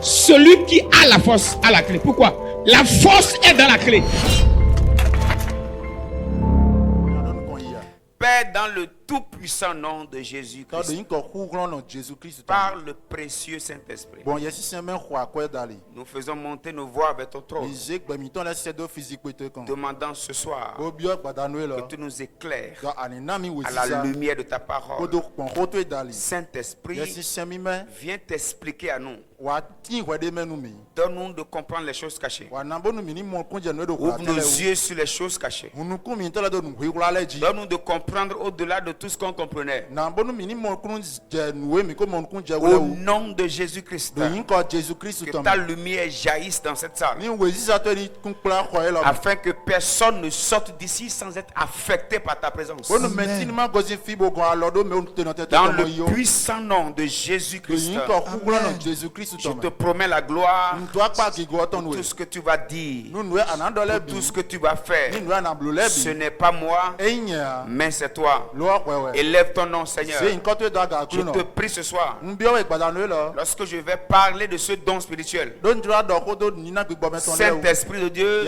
Celui qui a la force a la clé. Pourquoi? La force est dans la clé. Père, dans le tout-puissant nom de Jésus-Christ, par le précieux Saint-Esprit, nous faisons monter nos voix vers ton trône, demandant ce soir que tu nous éclaires à la lumière de ta parole. Saint-Esprit, viens t'expliquer à nous. Donne-nous de comprendre les choses cachées. Ouvre nos yeux sur les choses cachées. Donne-nous de comprendre au-delà de tout ce qu'on comprenait. Au nom de Jésus-Christ, que ta lumière jaillisse dans cette salle, afin que personne ne sorte d'ici sans être affecté par ta présence. Amen. Dans le puissant nom de Jésus-Christ, je te promets la gloire pour tout ce que tu vas dire, pour tout ce que tu vas faire. Ce n'est pas moi, mais c'est toi. Élève ton nom, Seigneur. Je te prie ce soir, lorsque je vais parler de ce don spirituel, Saint-Esprit de Dieu,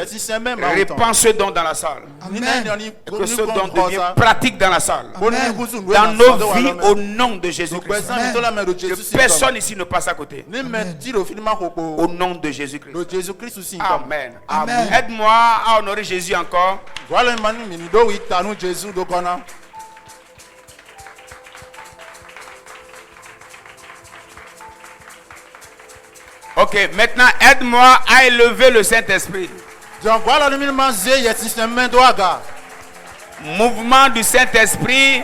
répand ce don dans la salle. Amen. Et que ce don devienne pratique dans la salle. Amen. Dans nos vies, au nom de Jésus-Christ. Que personne ici ne passe à côté. Au nom de Jésus-Christ. Amen. Amen. Aide-moi à honorer Jésus encore. Ok, maintenant aide-moi à élever le Saint-Esprit. Mouvement du Saint-Esprit,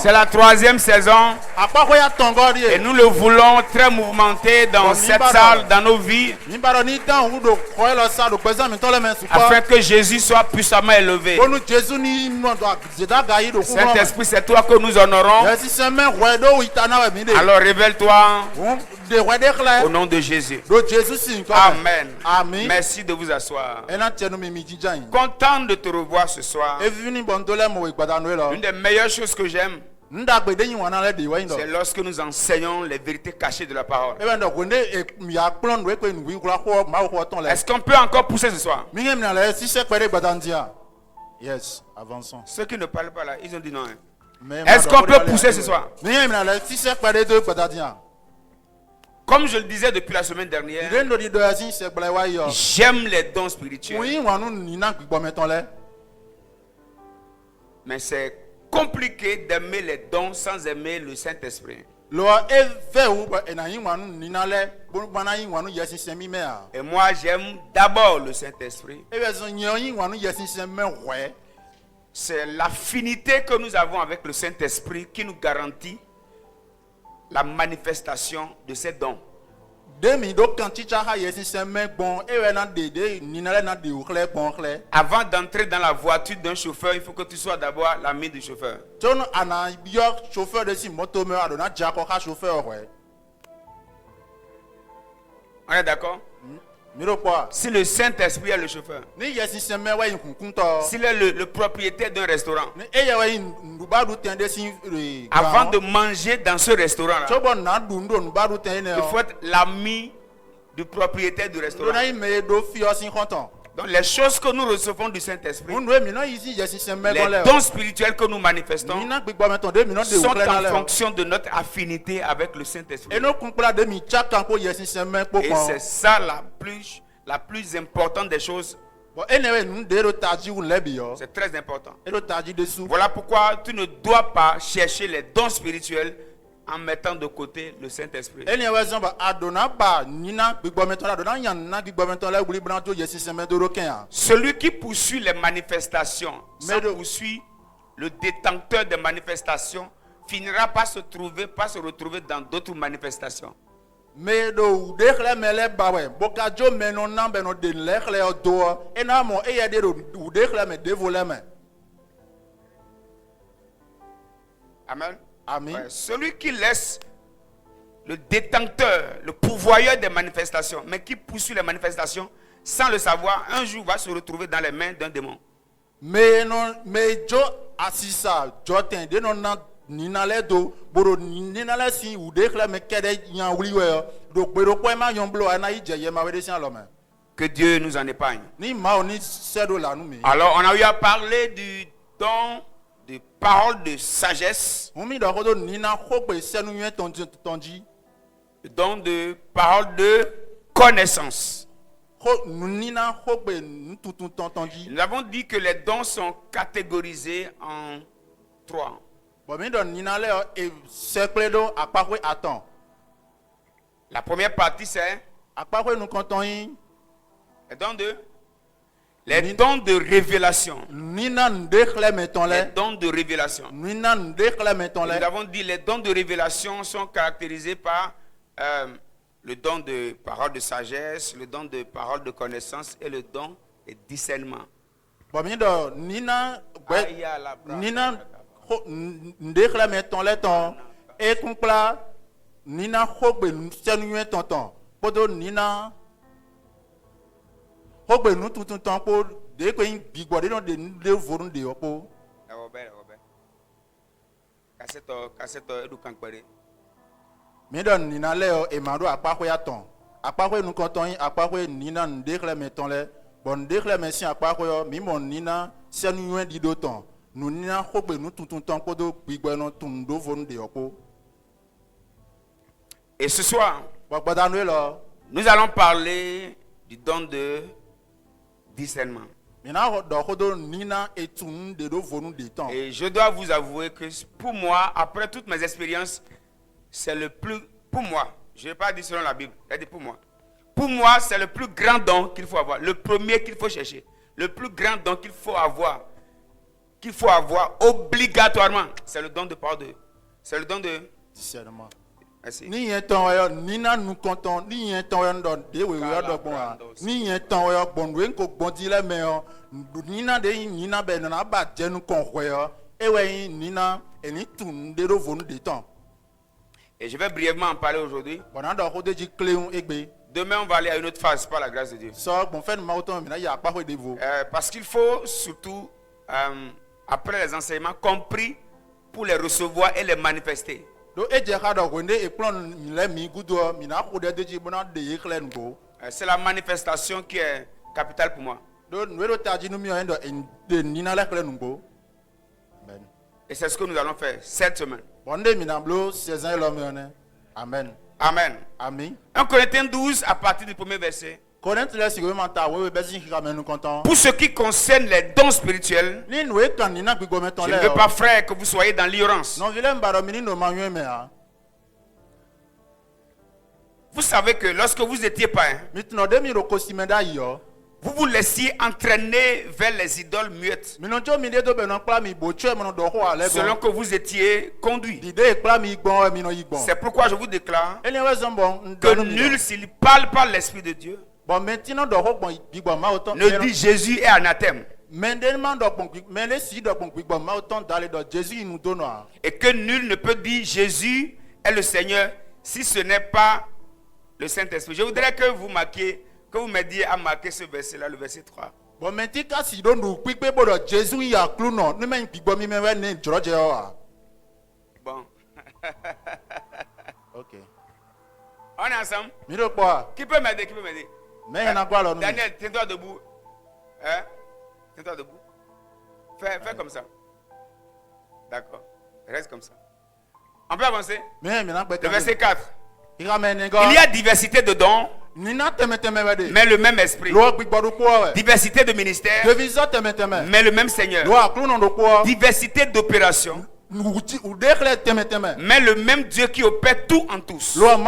c'est la 3e saison et nous le voulons très mouvementé dans cette salle, dans nos vies, afin que Jésus soit puissamment élevé. Saint-Esprit, c'est toi que nous honorons. Alors révèle-toi au nom de Jésus. Amen. Merci de vous asseoir. Content de te revoir ce soir. Une des meilleures choses que j'aime, c'est lorsque nous enseignons les vérités cachées de la parole. Est-ce qu'on peut encore pousser ce soir? Yes, avançons. Ceux qui ne parlent pas là, ils ont dit non. Est-ce qu'on peut pousser ce soir? Comme je le disais depuis la semaine dernière, j'aime les dons spirituels. Mais c'est compliqué d'aimer les dons sans aimer le Saint-Esprit. Et moi, j'aime d'abord le Saint-Esprit. C'est l'affinité que nous avons avec le Saint-Esprit qui nous garantit la manifestation de ces dons. Avant d'entrer dans la voiture d'un chauffeur, il faut que tu sois d'abord l'ami du chauffeur. On est d'accord? Si le Saint-Esprit est le chauffeur, s'il est le propriétaire d'un restaurant, avant de manger dans ce restaurant-là, il faut être l'ami du propriétaire du restaurant. Donc les choses que nous recevons du Saint-Esprit, les dons spirituels que nous manifestons, sont en fonction de notre affinité avec le Saint-Esprit. Et c'est ça la plus importante des choses. C'est très important. Voilà pourquoi tu ne dois pas chercher les dons spirituels en mettant de côté le Saint-Esprit. Celui qui poursuit les manifestations sans poursuit le détenteur des manifestations finira par se retrouver dans d'autres manifestations. Amen. Amen. Ouais, celui qui laisse le détenteur, le pourvoyeur des manifestations, mais qui poursuit les manifestations sans le savoir, un jour va se retrouver dans les mains d'un démon. ninale do boro ninale si ude khle me kede yan wuli we do gbero ko ma yon blo ana ije ye ma we de sian lo me. Que Dieu nous en épargne. Ni ma oni sedo la nu mi. Alors on a eu à parler du don de parole de sagesse. Umi do ko do nina ko pe senu yen tonji. Le don de parole de connaissance. Nous avons dit que les dons sont catégorisés en 3. La première partie c'est les dons de révélation. Les dons de révélation. Nous avons dit que les dons de révélation sont caractérisés par le don de parole de sagesse, le don de parole de connaissance et le don de discernement. Midon nina leo e mando akpakwe aton. Akpakwe nu konton akpakwe nina ndekle meton le. Bon ndekle mesi akpakwe yo mi mon nina senu yen di do ton. Nu nina khogbe nu tuntun ton kodo gbigbe no tundo vonu de yoko. Et ce soir, nous allons parler du don de discernement. Et je dois vous avouer que pour moi, après toutes mes expériences, c'est le plus, pour moi, je ne vais pas dire selon la Bible, je dis pour moi, c'est le plus grand don qu'il faut avoir, le premier qu'il faut chercher, le plus grand don qu'il faut avoir obligatoirement, c'est le don de parole c'est le don de discernement. Merci. Ni yeton nina nous comptons ni yeton don de we do bon ni yeton bon we ko bondi le me nina de nina be na ba jenu kon hoyo e we nina eni tun de do vonu de temps. Et je vais brièvement en parler aujourd'hui. Demain, on va aller à une autre phase par la grâce de Dieu. Parce qu'il faut surtout, après les enseignements, compris pour les recevoir et les manifester. C'est la manifestation qui est capitale pour moi. Et c'est ce que nous allons faire cette semaine. Amen. Amen. Amen. 1 Corinthiens 12 à partir du premier verset. Pour ce qui concerne les dons spirituels, je ne veux pas, frère, que vous soyez dans l'ignorance. Vous savez que lorsque vous étiez païen, vous vous laissiez entraîner vers les idoles muettes, selon que vous étiez conduit. C'est pourquoi je vous déclare que nul, s'il parle par l'Esprit de Dieu, ne dit Jésus est anathème. Et que nul ne peut dire Jésus est le Seigneur si ce n'est pas le Saint-Esprit. Je voudrais que vous marquiez, que vous m'aidiez à marquer ce verset-là, le verset 3. Bon. Ok. On est ensemble? Qui peut m'aider? Daniel, tiens-toi debout. Hein? Tiens-toi debout. Fais comme ça. D'accord. Reste comme ça. On peut avancer? Le verset 4. Il y a diversité de dons, mais le même esprit. Diversité de ministères, mais le même Seigneur. Diversité d'opérations, mais le même Dieu qui opère tout en tous. Or,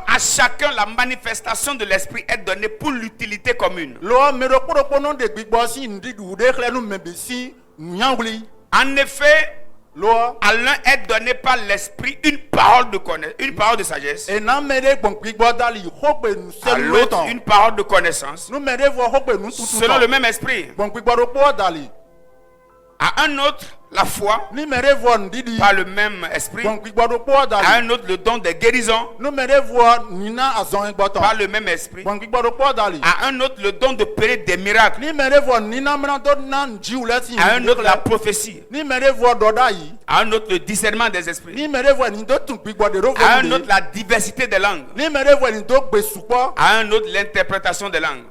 à chacun, la manifestation de l'esprit est donnée pour l'utilité commune. En effet, à l'un est donné par l'esprit une parole de connaissance, une parole de sagesse. À l'autre, une parole de connaissance, selon le même esprit. À un autre, la foi par le même esprit. À un autre le don de guérison par le même esprit. À un autre le don de périr des miracles. À un autre la prophétie. À un autre le discernement des esprits. À un autre la diversité des langues. À un autre l'interprétation des langues.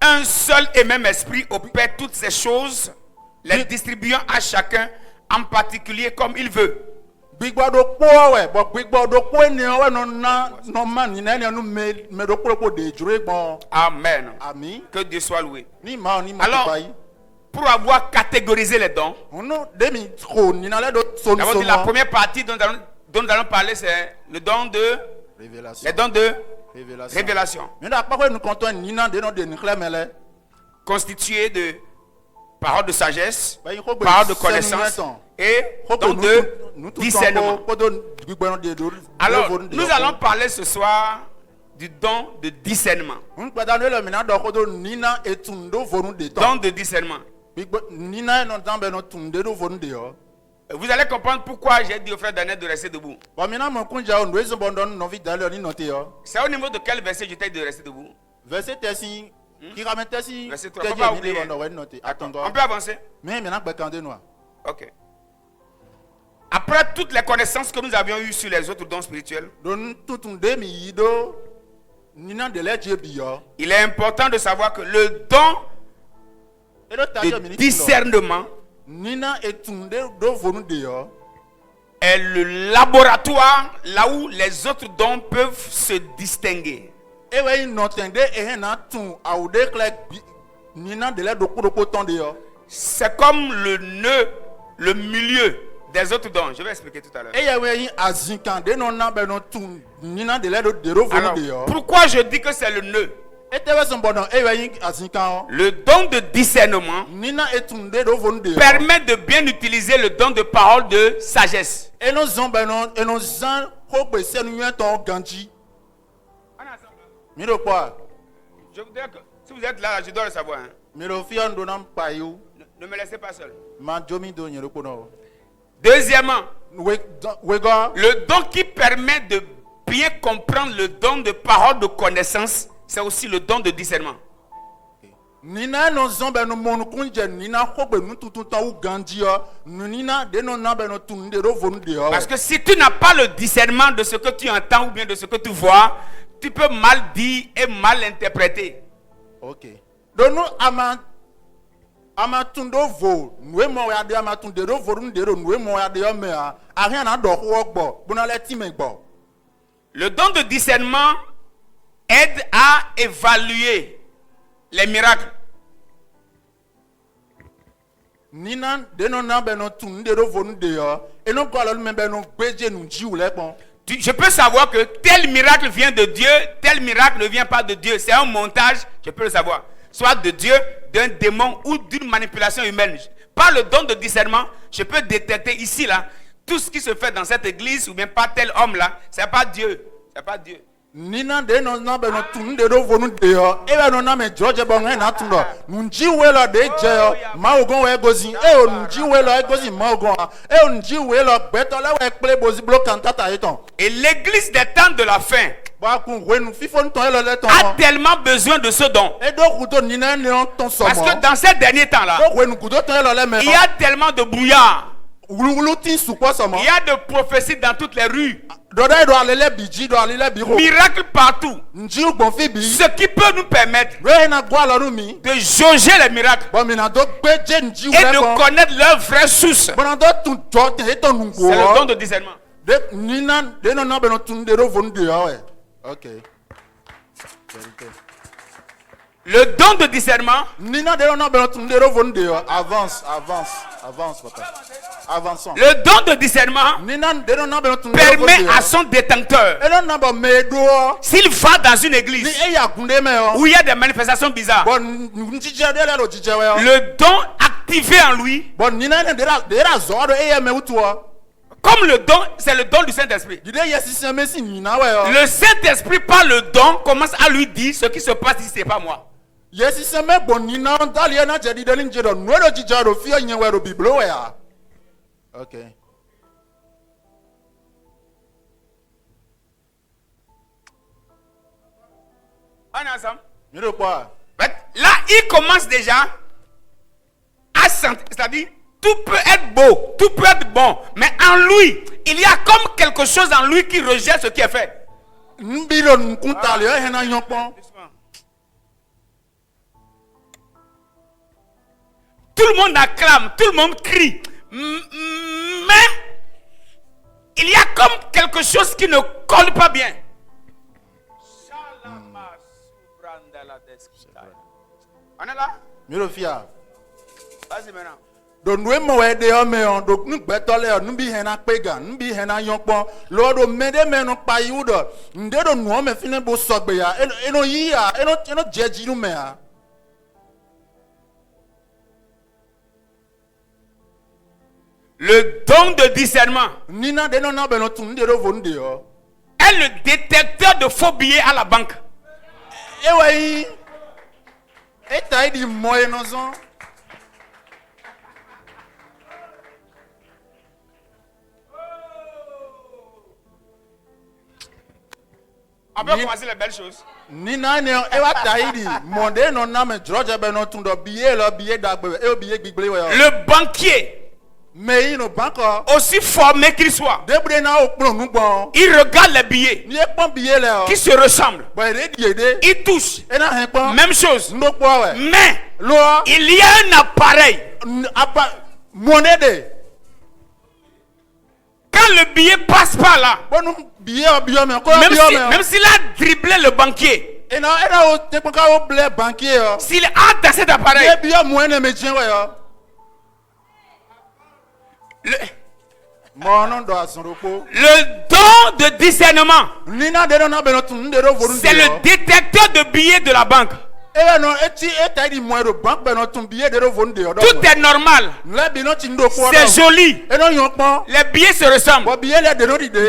Un seul et même esprit opère toutes ces choses, les distribuant à chacun en particulier comme il veut. Amen. Que Dieu soit loué. Alors, pour avoir catégorisé les dons, d'abord, la première partie dont nous allons parler, c'est le don de révélation. Les dons de révélation. Constitué de paroles de sagesse, paroles de connaissance et don de discernement. Alors, nous allons parler ce soir du don de discernement. Don de discernement. Vous allez comprendre pourquoi j'ai dit au frère Daniel de rester debout. C'est au niveau de quel verset je t'ai dit de rester debout? Verset 3. On peut avancer? Ok. Après toutes les connaissances que nous avions eues sur les autres dons spirituels, il est important de savoir que le don de discernement est le laboratoire là où les autres dons peuvent se distinguer. C'est comme le nœud, le milieu des autres dons. Je vais expliquer tout à l'heure. Alors, pourquoi je dis que c'est le nœud? Le don de discernement permet de bien utiliser le don de parole de sagesse. Je voudrais que, si vous êtes là, je dois le savoir. Hein. Ne me laissez pas seul. Deuxièmement, le don qui permet de bien comprendre le don de parole de connaissance, c'est aussi le don de discernement. Parce que si tu n'as pas le discernement de ce que tu entends ou bien de ce que tu vois, tu peux mal dire et mal interpréter. Ok. Donc nous amatundo vo nous mo ya de amatunde ro vo ndero nous mo ya de me a rien na do gbo bona le ti me gbo. Le don de discernement aide à évaluer les miracles. Nina de no na be no tunde ro vo ndero e no ko lo me be no gbeje nu ji ule pon. Je peux savoir que tel miracle vient de Dieu, tel miracle ne vient pas de Dieu. C'est un montage, je peux le savoir. Soit de Dieu, d'un démon ou d'une manipulation humaine. Par le don de discernement, je peux détecter ici, là, tout ce qui se fait dans cette église ou bien pas tel homme là, c'est pas Dieu. C'est pas Dieu. Nina de no na be no tunde ro vo nu de yo e be no na me George bo ngai na tundo nji we lo de je yo ma ogun we gozi e o nji we lo e gozi ma ogun e o nji we lo beto le we ple bozi blo cantata eton. Et l'église des temps de la fin a tellement besoin de ce don. Parce que dans ces derniers temps là, il y a tellement de brouillard. Il y a de prophéties dans toutes les rues. Miracles partout. Ce qui peut nous permettre de jauger les miracles et de connaître leur vraie source. C'est le don de discernement. Okay. Le don de discernement. Avance, papa. Avançons. Le don de discernement permet à son détenteur, s'il va dans une église où il y a des manifestations bizarres, le don activé en lui, comme le don, c'est le don du Saint-Esprit. Le Saint-Esprit, par le don, commence à lui dire ce qui se passe ici, c'est pas moi. Yes, it's a me bonina Daliana Jadi Dalinjero, Nuero Jijaro, fear you were to be blower. Okay. On est ensemble? You know quoi? Là, il commence déjà à sentir, c'est-à-dire, tout peut être beau, tout peut être bon, mais en lui, il y a comme quelque chose en lui qui rejette ce qui est fait. Tout le monde acclame, tout le monde crie, mais il y a comme quelque chose qui ne colle pas bien. On est là? Vas-y maintenant. Donc nous mo we de ome on donc nous betole on bi hena pega nous bi hena yonpon lord o mede me no pa yudo nde do nu o me fine bo sogbe ya eno yi ya eno jeji nu me ya. Le don de discernement nina de no na be no tun de do vonde yo est le détecteur de faux billets à la banque. E wa et taille di moyen nozon. On peut commencer les belles choses. Nina ne e wa taille di monde no na me George be no tun do billet lo billet dagbe e o billet gbigble yo. Le banquier, mais il no banque aussi formé qu'il soit, il il regarde les billets qui se ressemblent. Il touche. Même chose. Mais il y a un appareil. Quand le billet passe par là, même s'il a dribblé le banquier, s'il entre dans cet appareil, le don de discernement, c'est le détecteur de billets de la banque. Tout est normal. C'est joli. Les billets se ressemblent.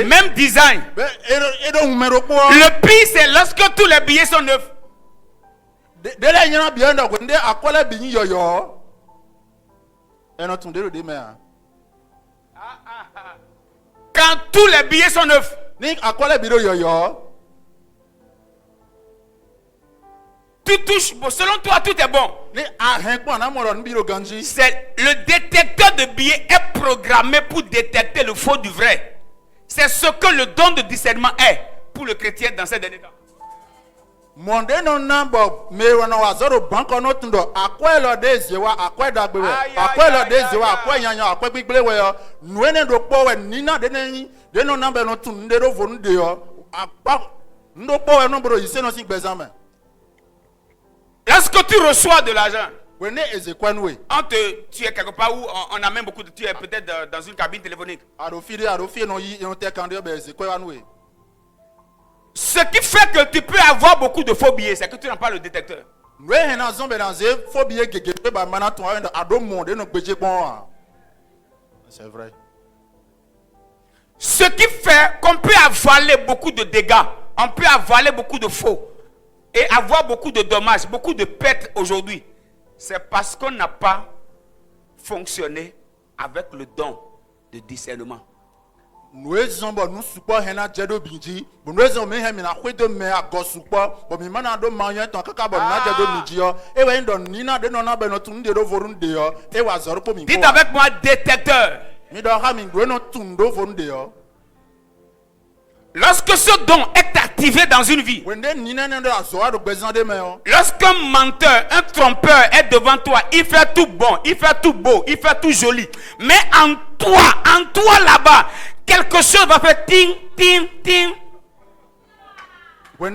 Même design. Le pire, c'est lorsque tous les billets sont neufs. Quand tous les billets sont neufs, tu touches, selon toi tout est bon. C'est le détecteur de billets est programmé pour détecter le faux du vrai. C'est ce que le don de discernement est pour le chrétien dans ces derniers temps. Lorsque tu reçois de l'argent, tu es quelque part où on amène beaucoup de... Tu es peut-être dans une cabine téléphonique. Ce qui fait que tu peux avoir beaucoup de faux billets, c'est que tu n'as pas le détecteur. C'est vrai. Ce qui fait qu'on peut avaler beaucoup de dégâts, on peut avaler beaucoup de faux et avoir beaucoup de dommages, beaucoup de pertes aujourd'hui, c'est parce qu'on n'a pas fonctionné avec le don de discernement. Nous support hena jedo binji nous me hemina kwedo me agosupo bo mi mana do manyo ton kaka bo na jedo binji yo e we ndo nina de no na be no tun de do vorun de yo e wa zoro po mi. Dites avec moi détecteur. Mi do ha mi do no tun do vorun de yo. Lorsque ce don est activé dans une vie, lorsqu'un menteur, un trompeur est devant toi, il fait tout bon, il fait tout beau, il fait tout joli, mais en toi là-bas, quelque chose va faire ting, ting, ting. Si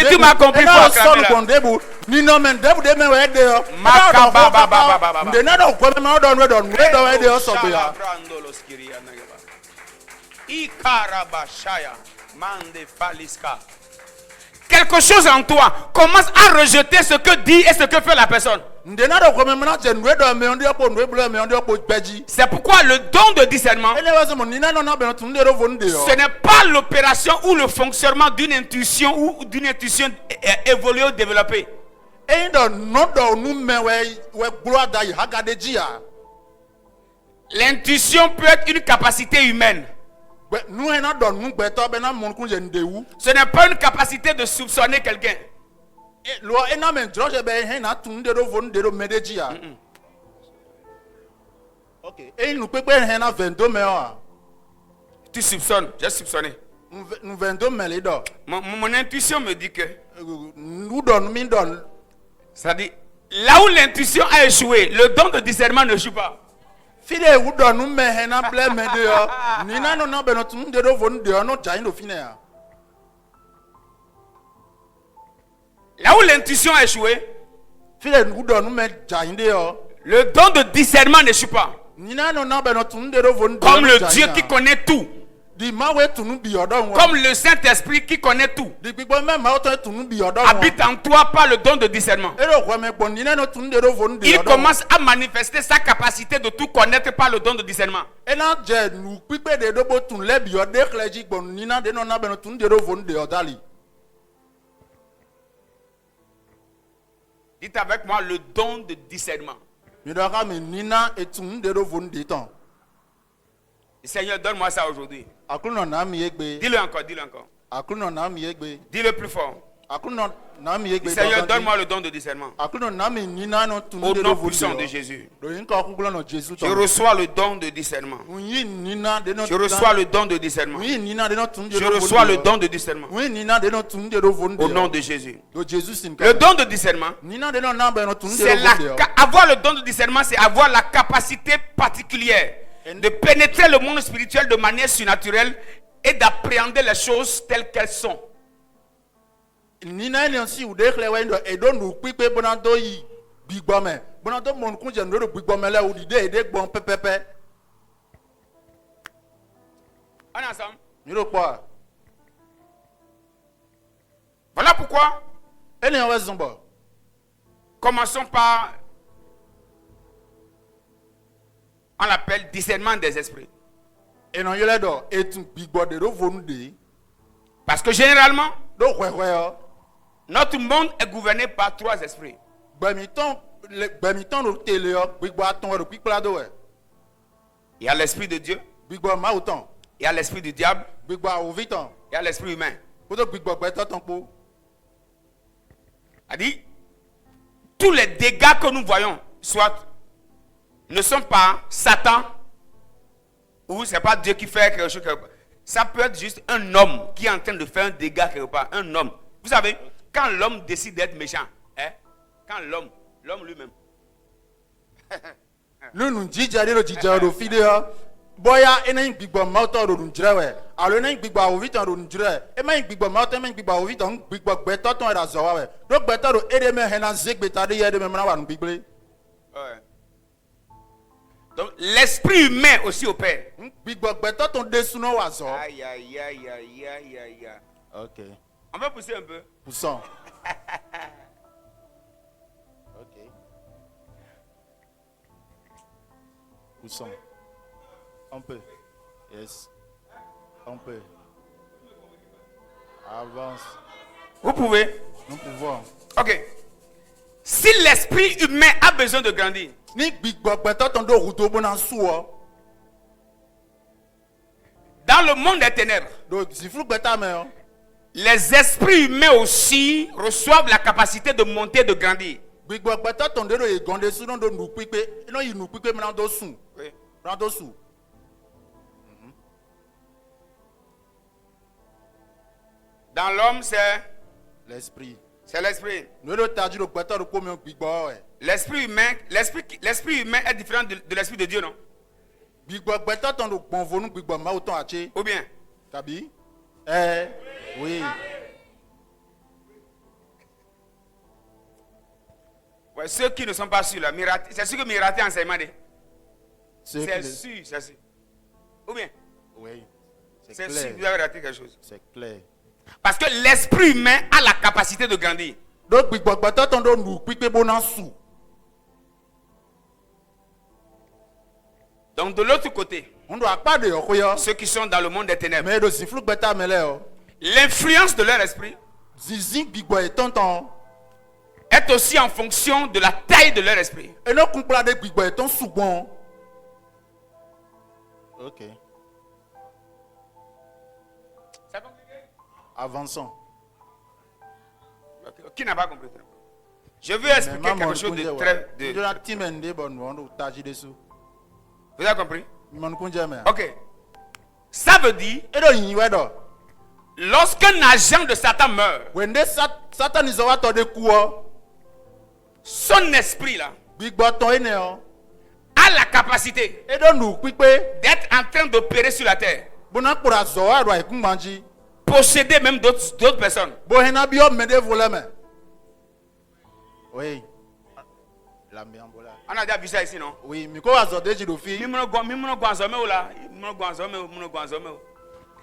tu m'as compris, quelque chose en toi, commence à rejeter ce que dit et ce que fait la personne. C'est pourquoi le don de discernement, ce n'est pas l'opération ou le fonctionnement d'une intuition ou d'une intuition évoluée ou développée. L'intuition peut être une capacité humaine. Ce n'est pas une capacité de soupçonner quelqu'un. Tu soupçonnes, j'ai soupçonné. Mon intuition me dit que, c'est-à-dire, là où l'intuition a échoué, le don de discernement ne joue pas. Là où l'intuition a échoué, le don de discernement n'échoue pas. Comme le Dieu qui connaît tout. Comme le Saint-Esprit qui connaît tout. Habite en toi par le don de discernement. Il commence à manifester sa capacité de tout connaître par le don de discernement. Dites avec moi le don de discernement. Seigneur, donne-moi ça aujourd'hui. Dis-le encore, dis-le encore. Dis-le plus fort. Seigneur, donne-moi le don de discernement. Au nom puissant de Jésus. Je reçois le don de discernement. Je reçois le don de discernement. Je reçois le don de discernement. Au nom de Jésus. Le don de discernement, avoir le don de discernement, c'est avoir la capacité particulière de pénétrer le monde spirituel de manière surnaturelle et d'appréhender les choses telles qu'elles sont. Un ensemble. Voilà pourquoi commençons par, on l'appelle discernement des esprits. Parce que généralement, notre monde est gouverné par 3 esprits. Il y a l'esprit de Dieu, il y a l'esprit du diable, il y a l'esprit humain. C'est-à-dire, tous les dégâts que nous voyons, soit ne sont pas Satan, ou ce n'est pas Dieu qui fait quelque chose. Ça peut être juste un homme qui est en train de faire un dégât quelque part. Un homme. Vous savez, quand l'homme décide d'être méchant, quand l'homme lui-même. Donc l'esprit humain aussi opère. Aïe, aïe, aïe, aïe, aïe, aïe. Ok. On va pousser un peu. Poussons. Ok. Poussons. On peut. Yes. On peut. Avance. Vous pouvez. Nous pouvons. Ok. Si l'esprit humain a besoin de grandir, dans le monde des ténèbres, les esprits humains aussi reçoivent la capacité de monter et de grandir. Oui. Dans l'homme, c'est l'esprit. C'est l'esprit. L'esprit humain est différent de l'esprit de Dieu, non? Ou bien? Oui. Ouais, ceux qui ne sont pas sûrs, là, c'est sûr que Miraté enseignement. C'est sûr, c'est sûr. Ou bien? Oui. C'est sûr que vous avez raté quelque chose. C'est clair. Parce que l'esprit humain a la capacité de grandir. Donc gbigbɔgbɔtɔ tɔn do nu kpikpe bona su. Donc de l'autre côté, On doit pas de yokoya. ceux qui sont dans le monde des ténèbres, Mais do ziflu gbɛta mele o. l'influence de leur esprit Zizi gbigbɔ etɔntɔn. est aussi en fonction de la taille de leur esprit. Eno kunkpla de gbigbɔ etɔn sugbɔn. Ok. C'est compliqué? Avançons. Okay. Qui n'a pas compris? Je veux expliquer quelque chose de très... Vous avez compris? Ok. Ça veut dire, lorsqu'un agent de Satan meurt, son esprit là a la capacité d'être en train d'opérer sur la terre, posséder même d'autres personnes. Oui. On a déjà vu ça ici, non? Oui,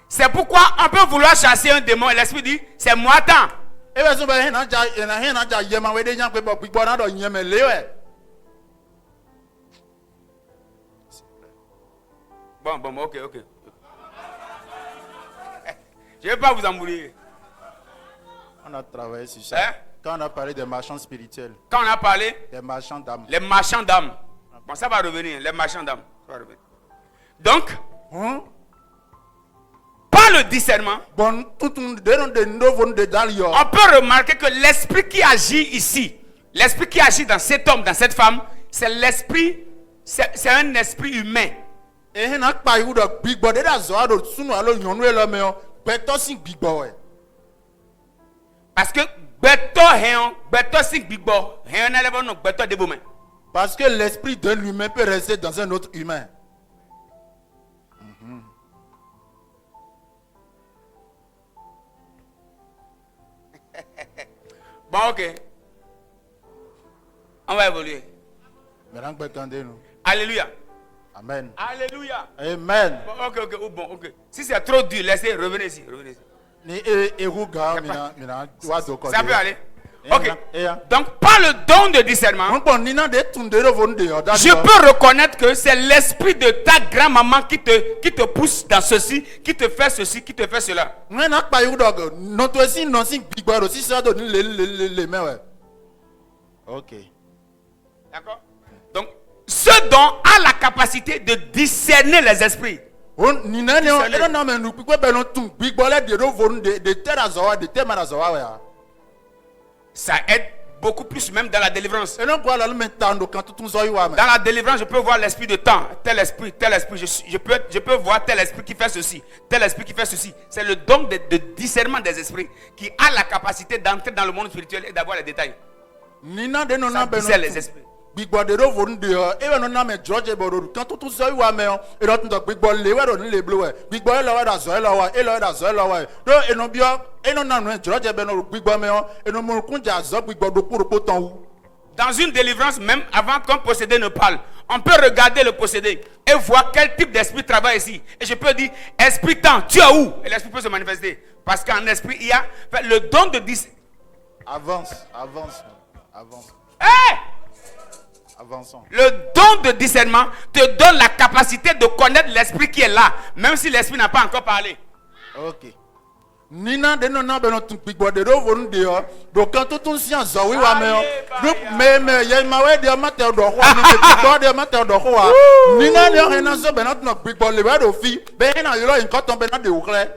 c'est pourquoi on peut vouloir chasser un démon et l'esprit dit c'est moi tant. Bon, ok. Je ne vais pas vous embrouiller. On a travaillé sur ça. Hein? Quand on a parlé des marchands spirituels. Quand on a parlé des marchands d'âmes. Les marchands d'âmes. Bon, ça va revenir. Les marchands d'âmes. Donc, par le discernement, on peut remarquer que l'esprit qui agit ici, l'esprit qui agit dans cet homme, dans cette femme, c'est l'esprit, c'est un esprit humain. Parce que parce que l'esprit d'un humain peut rester dans un autre humain. Bon, ok. On va évoluer. Alléluia. Amen. Alléluia. Amen. Bon, ok. Si c'est trop dur, laissez, revenez ici. Ça peut aller. Ok. Donc, par le don de discernement, je peux reconnaître que c'est l'esprit de ta grand-maman qui te pousse dans ceci, qui te fait ceci, qui te fait cela. Ok. D'accord? Donc, ce don a la capacité de discerner les esprits. Ça aide beaucoup plus même dans la délivrance. Dans la délivrance, je peux voir l'esprit de temps, tel esprit. Je peux voir tel esprit qui fait ceci, tel esprit qui fait ceci. C'est le don de discernement des esprits qui a la capacité d'entrer dans le monde spirituel et d'avoir les détails. Ça discerne les esprits. Dans une délivrance, même avant qu'un possédé ne parle, on peut regarder le possédé et voir quel type d'esprit travaille ici. Et je peux dire, esprit temps, tu es où? Et l'esprit peut se manifester. Parce qu'en esprit, il y a le don de discernement. Avance. Hey! Avançons. Le don de discernement te donne la capacité de connaître l'esprit qui est là, même si l'esprit n'a pas encore parlé. Ok. Nina de nona beno tu pigbo de do vonu de yo do kan to tun sian zo wi wa me me ye ma we de ma te do ho ni pigbo de ma te do ho wa nina de he na so beno tu pigbo le wa do fi be he na yo nkan ton be na de wo kle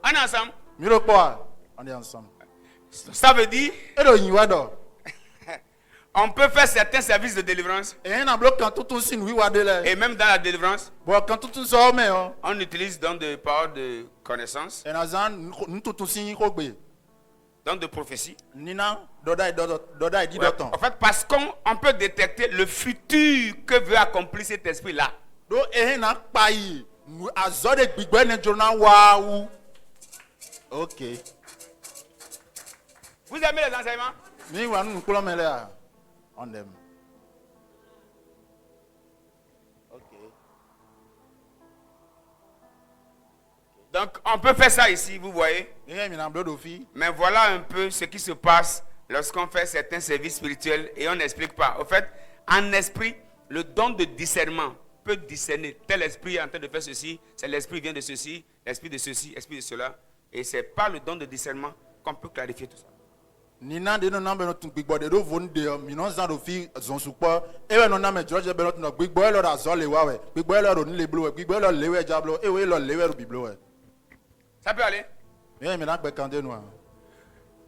On est ensemble. Mi ro po on est ensemble. Ça veut dire e do yin wa do on peut faire certains services de délivrance. Et même dans la délivrance, on utilise dans des paroles de connaissance, dans de prophétie. En fait, parce qu'on peut détecter le futur que veut accomplir cet esprit-là. Ok. Vous aimez les enseignements? On aime. Ok. On peut faire ça ici, vous voyez. Mais voilà un peu ce qui se passe lorsqu'on fait certains services spirituels et on n'explique pas. Au fait, en esprit, le don de discernement peut discerner. Tel esprit est en train de faire ceci, c'est l'esprit vient de ceci, l'esprit de ceci, l'esprit de cela. Et c'est par le don de discernement qu'on peut clarifier tout ça. Nina de non be no tun gbigbo de do von de mi no zan do fi zon supo e we no na me George be no gbigbo e lo da zo le wa we gbigbo e lo ro ni le blo we gbigbo e lo le we jablo e we lo le we ro biblo we. Ça peut aller? Mais me na gbe kande no.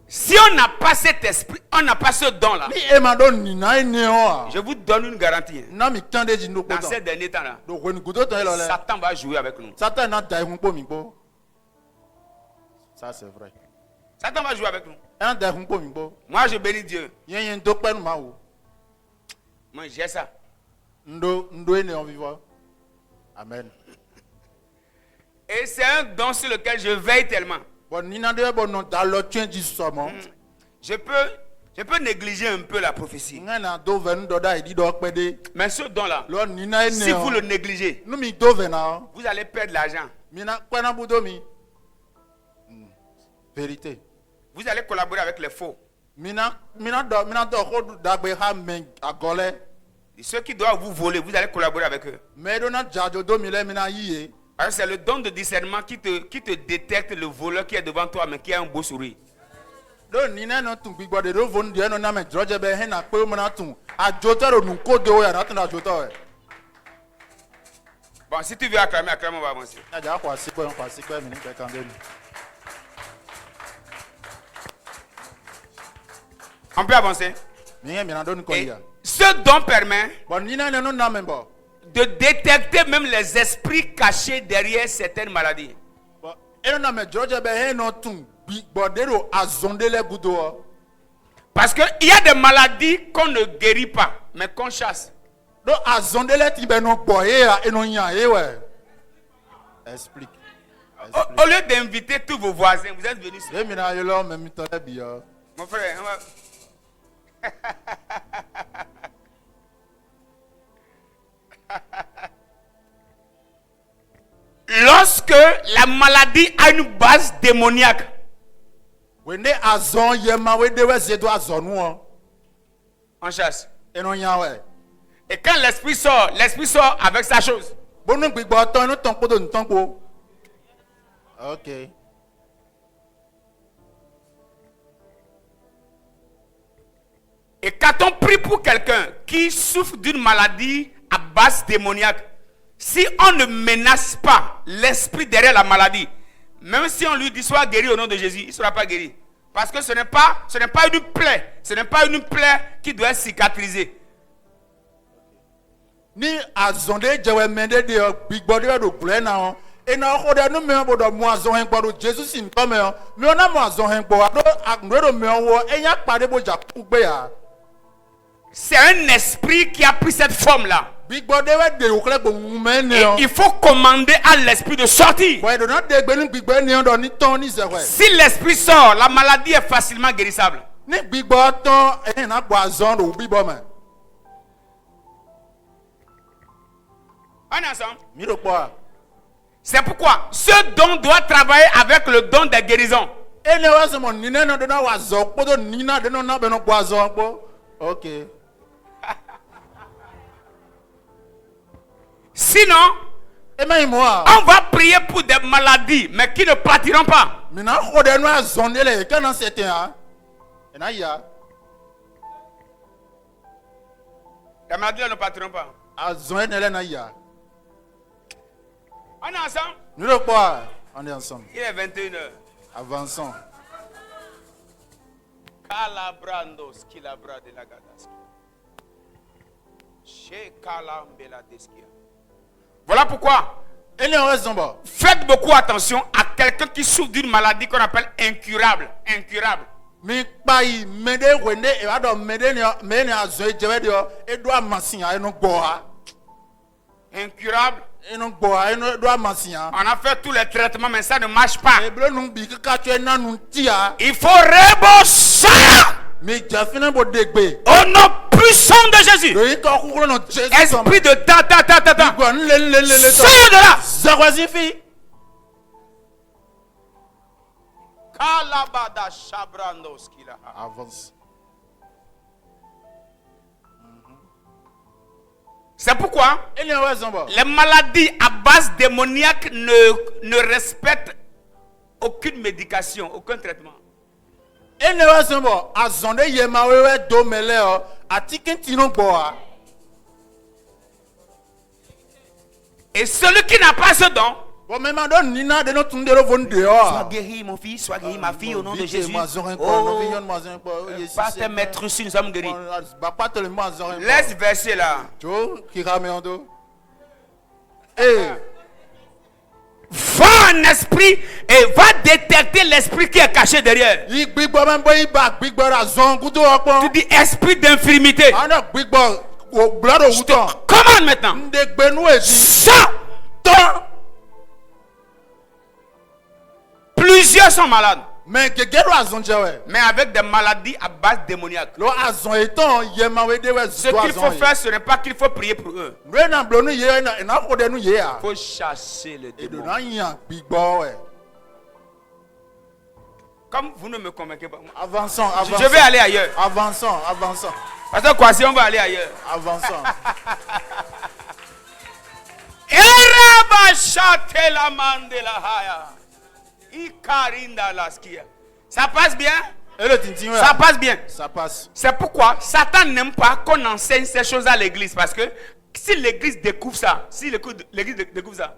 Si on n'a pas cet esprit, on n'a pas ce don là. Je vous donne une garantie. Dans ces derniers temps là, Satan va jouer avec nous. Ça c'est vrai. Satan va jouer avec nous. Moi je bénis Dieu. Moi j'ai ça. Amen. Et c'est un don sur lequel je veille tellement. Je peux négliger un peu la prophétie. Mais ce don-là, si vous le négligez, vous allez perdre l'argent. Vérité. Vous allez collaborer avec les faux. Et ceux qui doivent vous voler, vous allez collaborer avec eux. Parce que c'est le don de discernement qui te détecte le voleur qui est devant toi, mais qui a un beau sourire. Bon, si tu veux acclamer, on va avancer. On peut avancer. Et ce don permet de détecter même les esprits cachés derrière certaines maladies. Parce qu'il y a des maladies qu'on ne guérit pas, mais qu'on chasse. Explique. Au lieu d'inviter tous vos voisins, vous êtes venus. Mon frère, lorsque la maladie a une base démoniaque, on chasse. Et quand l'esprit sort avec sa chose. Ok. Et quand on prie pour quelqu'un qui souffre d'une maladie à base démoniaque, si on ne menace pas l'esprit derrière la maladie, même si on lui dit soit guéri au nom de Jésus, il ne sera pas guéri. Parce que ce n'est pas une plaie. Ce n'est pas une plaie qui doit être cicatrisée. Ni azonde jewe mende de bigbode do glena e na khoda no me bodo mo azon hen gbodo Jesus sin to me me na mo azon hen gbo ado agndo me wo enya pade boja kugbe ya. C'est un esprit qui a pris cette forme là. Et il faut commander à l'esprit de sortir. Si l'esprit sort, la maladie est facilement guérissable. On est ensemble. C'est pourquoi ce don doit travailler avec le don des guérisons. Ok. Sinon, on va prier pour des maladies, mais qui ne partiront pas. Les maladies ne partiront pas. On est ensemble? On est ensemble. Il est 21h. Avançons. Calabrandos, kilabra de la gadaski. Voilà pourquoi faites beaucoup attention à quelqu'un qui souffre d'une maladie qu'on appelle incurable. Incurable. Incurable. On a fait tous les traitements, mais ça ne marche pas. Il faut rebosser. Au nom puissant de Jésus. Esprit de ta. Sors de là. Avance. C'est pourquoi les maladies à base démoniaque ne respectent aucune médication, aucun traitement. Et celui qui n'a pas ce don, sois guéri mon fils, sois guéri ma fille au nom de Jésus. Oh, par tes maîtres reçus, nous sommes guéris. Laisse verser là. Va en esprit et va détecter l'esprit qui est caché derrière. Tu dis esprit d'infirmité. Je te commande maintenant. Ça. Plusieurs sont malades. Mais avec des maladies à base démoniaque. Ce qu'il faut faire, ce n'est pas qu'il faut prier pour eux. Il faut chasser le démon. Comme vous ne me convaincez pas, avançons. Je vais aller ailleurs. Avançons. Parce que quoi, si on va aller ailleurs. Avançons. Ça passe bien? Ça passe bien. Ça passe. C'est pourquoi Satan n'aime pas qu'on enseigne ces choses à l'église. Parce que si l'église découvre ça, découvre ça,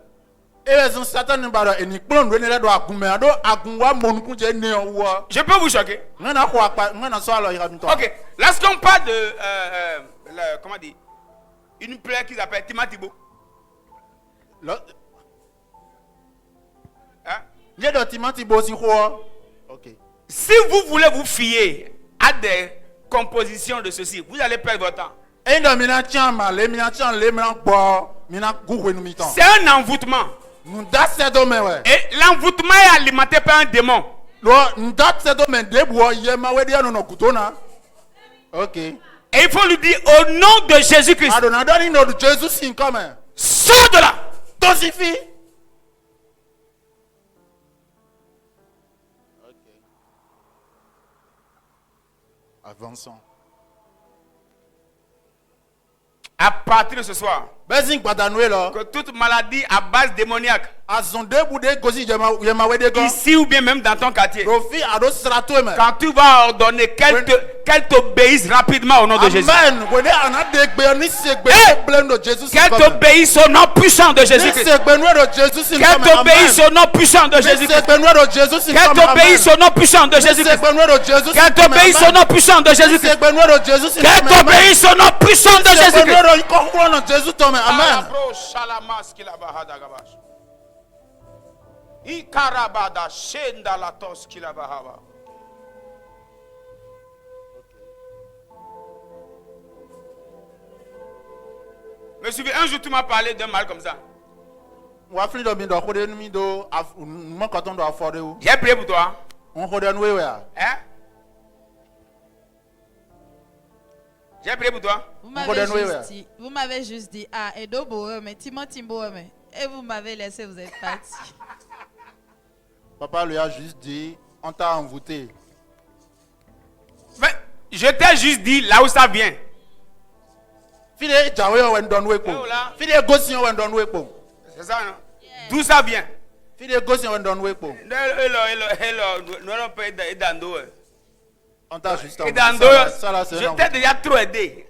je peux vous choquer. Ok, lorsqu'on parle de comment dire, une plaie qui s'appelle Timatibo. Si vous voulez vous fier à des compositions de ceci, vous allez perdre votre temps. C'est un envoûtement. Et l'envoûtement est alimenté par un démon. Et il faut lui dire au nom de Jésus-Christ. Sors de là. Avançons. À partir de ce soir, que toute maladie à base démoniaque, ici ou bien même dans ton quartier, quand tu vas ordonner qu'elle t'obéisse rapidement au nom de Jésus. Qu'elle t'obéisse au nom puissant de Jésus-Christ. Qu'elle t'obéisse au nom puissant de Jésus-Christ. Qu'elle t'obéisse au nom puissant de Jésus-Christ. Qu'elle t'obéisse au nom puissant de Jésus-Christ. Qu'elle t'obéisse au nom puissant de Jésus-Christ. Amen. Me suivez, un jour tu m'as parlé d'un mal comme ça. J'ai prié pour toi. Hein? J'ai prié pour toi. Vous m'avez juste dit, ah, et vous m'avez laissé, vous êtes parti. Papa lui a juste dit, on t'a envoûté. Mais je t'ai juste dit là où ça vient. C'est ça, non? D'où ça vient? On t'a juste envoûté. Je t'ai déjà trop aidé.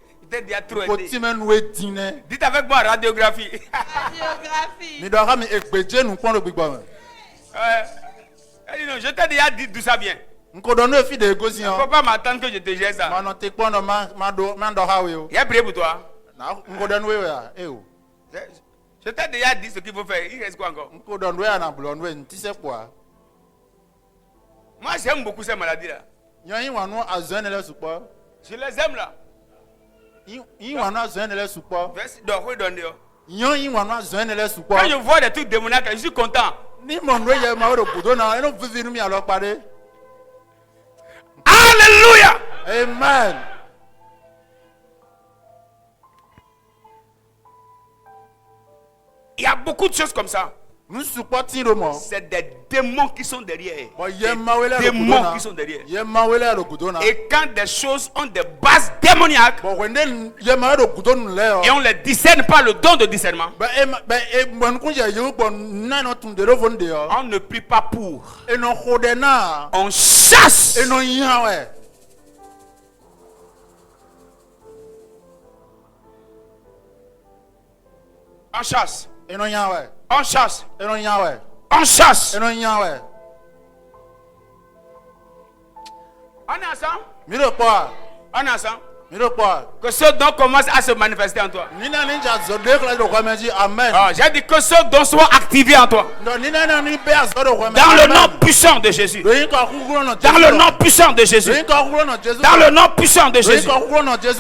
Dites avec moi radiographie. Je t'ai déjà dit d'où ça vient. Il ne faut pas m'attendre que je te gère ça. Il a prié pour toi. Je t'ai déjà dit ce qu'il faut faire. Il reste quoi encore? Moi j'aime beaucoup ces maladies-là. Je les aime là. Quand je vois des trucs démoniaques, je suis content. Alléluia. Amen. Il y a beaucoup de choses comme ça. C'est des démons qui sont derrière. Des démons qui sont derrière. Et quand des choses ont des bases démoniaques et on les discerne par le don de discernement, on ne prie pas pour. On chasse. On chasse. On chasse. On chasse. On est ensemble. On est ensemble. Que ce don commence à se manifester en toi. J'ai dit que ce don soit activé en toi. Dans le nom puissant de Jésus. Dans le nom puissant de Jésus. Dans le nom puissant de Jésus.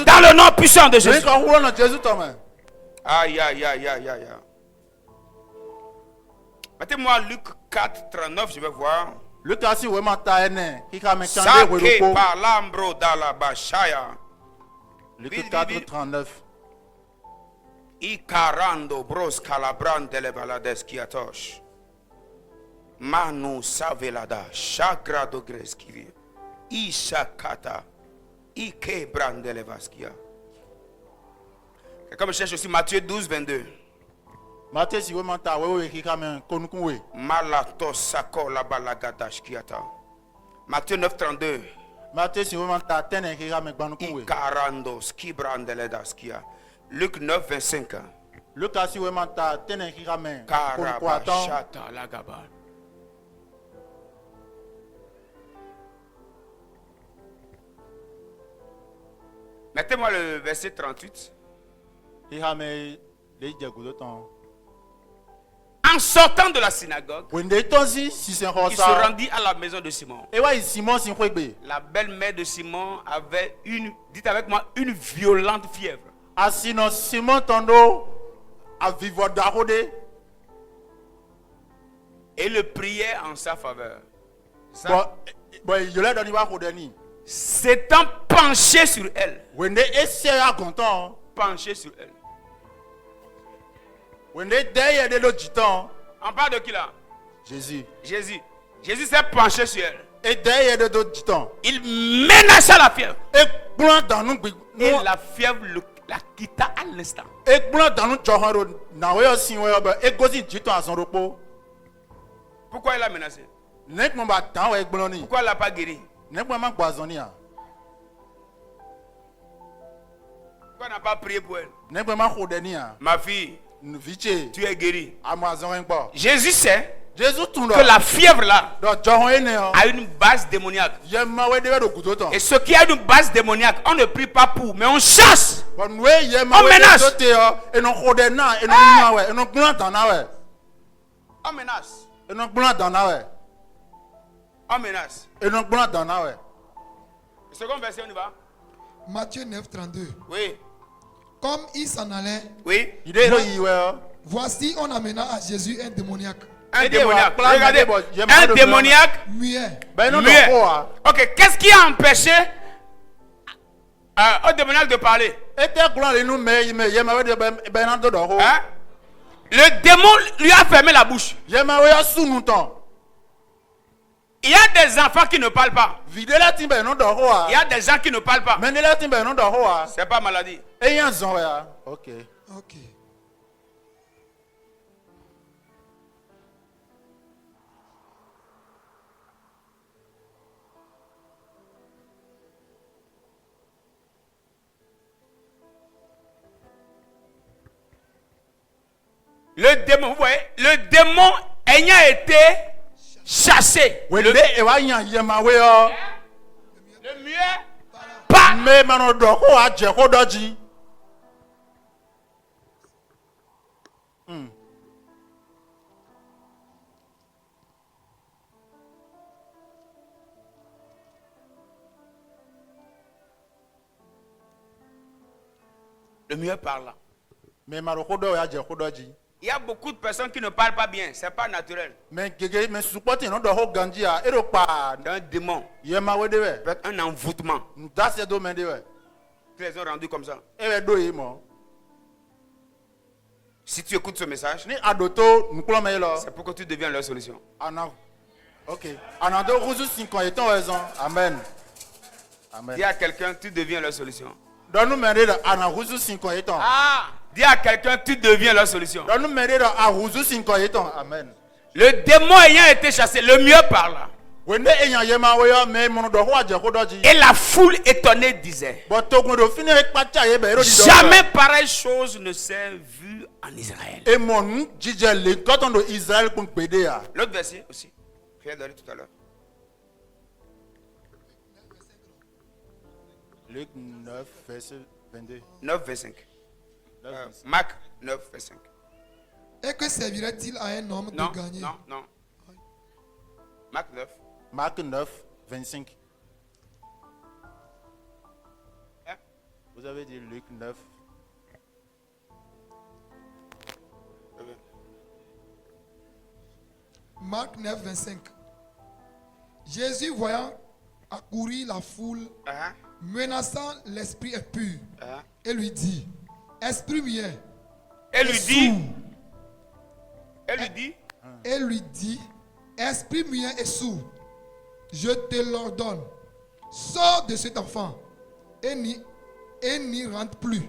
Dans le nom puissant de Jésus. Aïe, aïe, aïe, aïe, aïe. Mettez-moi Luc 4, 39, je vais voir. Sake palambro dalabashaya. Luc 4, 39. Icarando bros calabrante le balades kiatosh. Manu savelada shagrado greskivi. Ishakata. Ike brande le vaskia. Comme je cherche aussi Matthieu 12, 22. Malato sako la balagadash kiata. Matthieu 9, 32. Icarando skibrande le daskia. Luc 9, 25. Karabashata lagaba. Mettez-moi le verset 38. En sortant de la synagogue, il se rendit à la maison de Simon. La belle-mère de Simon avait dites avec moi, une violente fièvre. Et le priait en sa faveur. S'étant penché sur elle. Penché sur elle. On parle de qui là? Jésus. Jésus s'est penché sur elle. Il menaça la fièvre. Et la fièvre la quitta à l'instant. Pourquoi il a menacé? Pourquoi il n'a pas guéri? Pourquoi il n'a pas prié pour elle? Ma fille, tu es guérie. Jésus sait que la fièvre là a une base démoniaque. Et ce qui a une base démoniaque, on ne prie pas pour, mais on chasse. On menace. On menace. On menace. Le second verset, on y va. Matthieu 9, 32. Oui. Comme il s'en allait, oui. Voici, on amena à Jésus un démoniaque. Un démoniaque. Regardez, un démoniaque muet. Muet. Ok, qu'est-ce qui a empêché un démoniaque de parler? Hein? Le démon lui a fermé la bouche. Il y a des enfants qui ne parlent pas. Il y a des gens qui ne parlent pas. C'est pas maladie. Ok. Le démon, vous voyez, le démon ayant été chassé. Le muet pas. Le muet parle. Il y a beaucoup de personnes qui ne parlent pas bien. Ce n'est pas naturel. C'est un démon. Avec un envoûtement. Ils les ont rendus comme ça. Si tu écoutes ce message, ni adoto nukulome yelo. c'est pour que tu deviennes leur solution. Ana. OK. Anado ruzu 5 ans étant raison. Amen. Amen. Dis à quelqu'un, tu deviens leur solution. Donne-nous mener ana ruzu 5 ans étant. Ah, dis à quelqu'un, tu deviens leur solution. Donne-nous mener à ruzu 5 ans étant. Amen. Le démon ayant été chassé, le mieux par là. Et la foule étonnée disait, jamais pareille chose ne s'est vue en Israël. L'autre verset aussi, j'ai donné tout à l'heure. Luc 9, verset 22. 9, verset 5. Marc 9, verset 5. Et que servirait-il à un homme Non, de gagner? non. Marc 9. Marc 9, 25. Hein? Vous avez dit Luc 9. Marc 9, 25. Jésus, voyant accourir la foule, menaçant l'esprit impur, et lui dit, esprit muet, et lui dit, esprit muet et sourd, je te l'ordonne, sors de cet enfant et n'y rentre plus.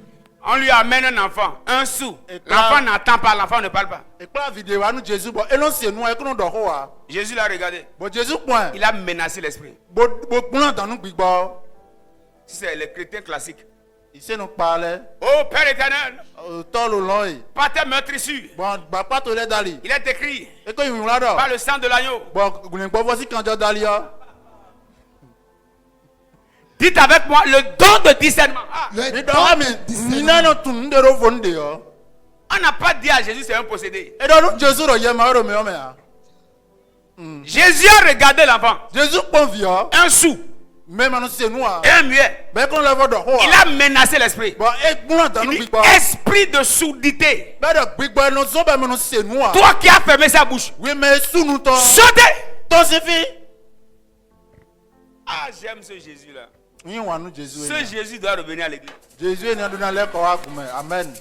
On lui amène un enfant, un sou. L'enfant n'entend pas, l'enfant ne parle pas. Jésus l'a regardé. Il a menacé l'esprit. C'est les chrétiens classiques. Oh Père éternel, par tes meurtrissures, il est écrit par le sang de l'agneau. Dites avec moi le don de discernement. On n'a pas dit à Jésus c'est un possédé. Jésus a regardé l'enfant. Un sou. Et un muet. Il a menacé l'esprit. Il dit, esprit de sourdité. Toi qui as fermé sa bouche. Sautez. Ah, j'aime ce Jésus là. Ce Jésus doit revenir à l'église. Amen.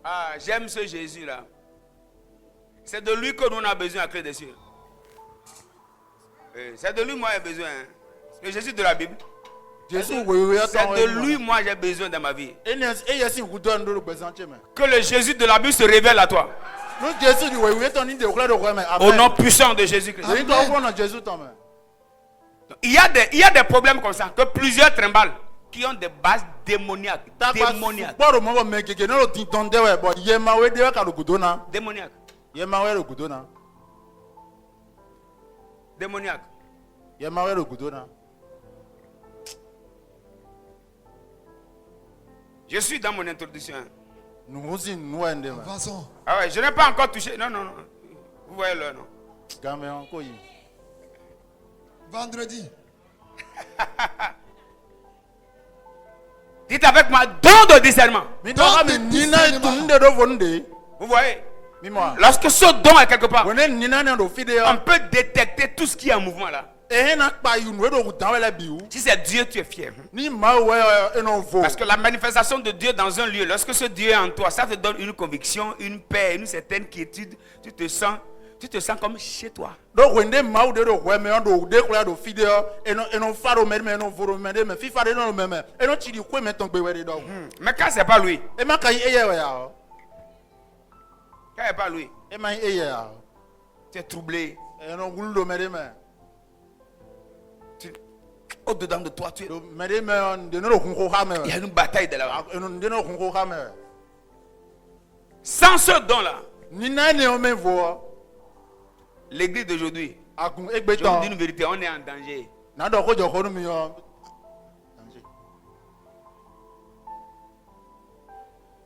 Ah, j'aime ce Jésus là. C'est de lui que nous avons besoin à clé des cieux. C'est de lui moi j'ai besoin. Hein. Le Jésus de la Bible. C'est de lui moi j'ai besoin dans ma vie. Que le Jésus de la Bible se révèle à toi. Au nom puissant de Jésus-Christ. Il y a des problèmes comme ça, que plusieurs trimballent, qui ont des bases démoniaques. Démoniaques. Démoniaque. Je suis dans mon introduction. Ah ouais, je n'ai pas encore touché. Non. Vous voyez l'heure, non? Vendredi. Dites avec moi, don de discernement. Vous voyez? Lorsque ce don est quelque part, on peut détecter tout ce qui est en mouvement là. Si c'est Dieu, tu es fier. Parce que la manifestation de Dieu dans un lieu, lorsque ce Dieu est en toi, ça te donne une conviction, une paix, une certaine quiétude. Tu te sens comme chez toi. Mais quand c'est pas lui, quand c'est pas lui, tu es troublé. Au-dedans de toi, il y a une bataille de là-bas. Sans ce don-là, l'église d'aujourd'hui, je vous dis une vérité, on est en danger.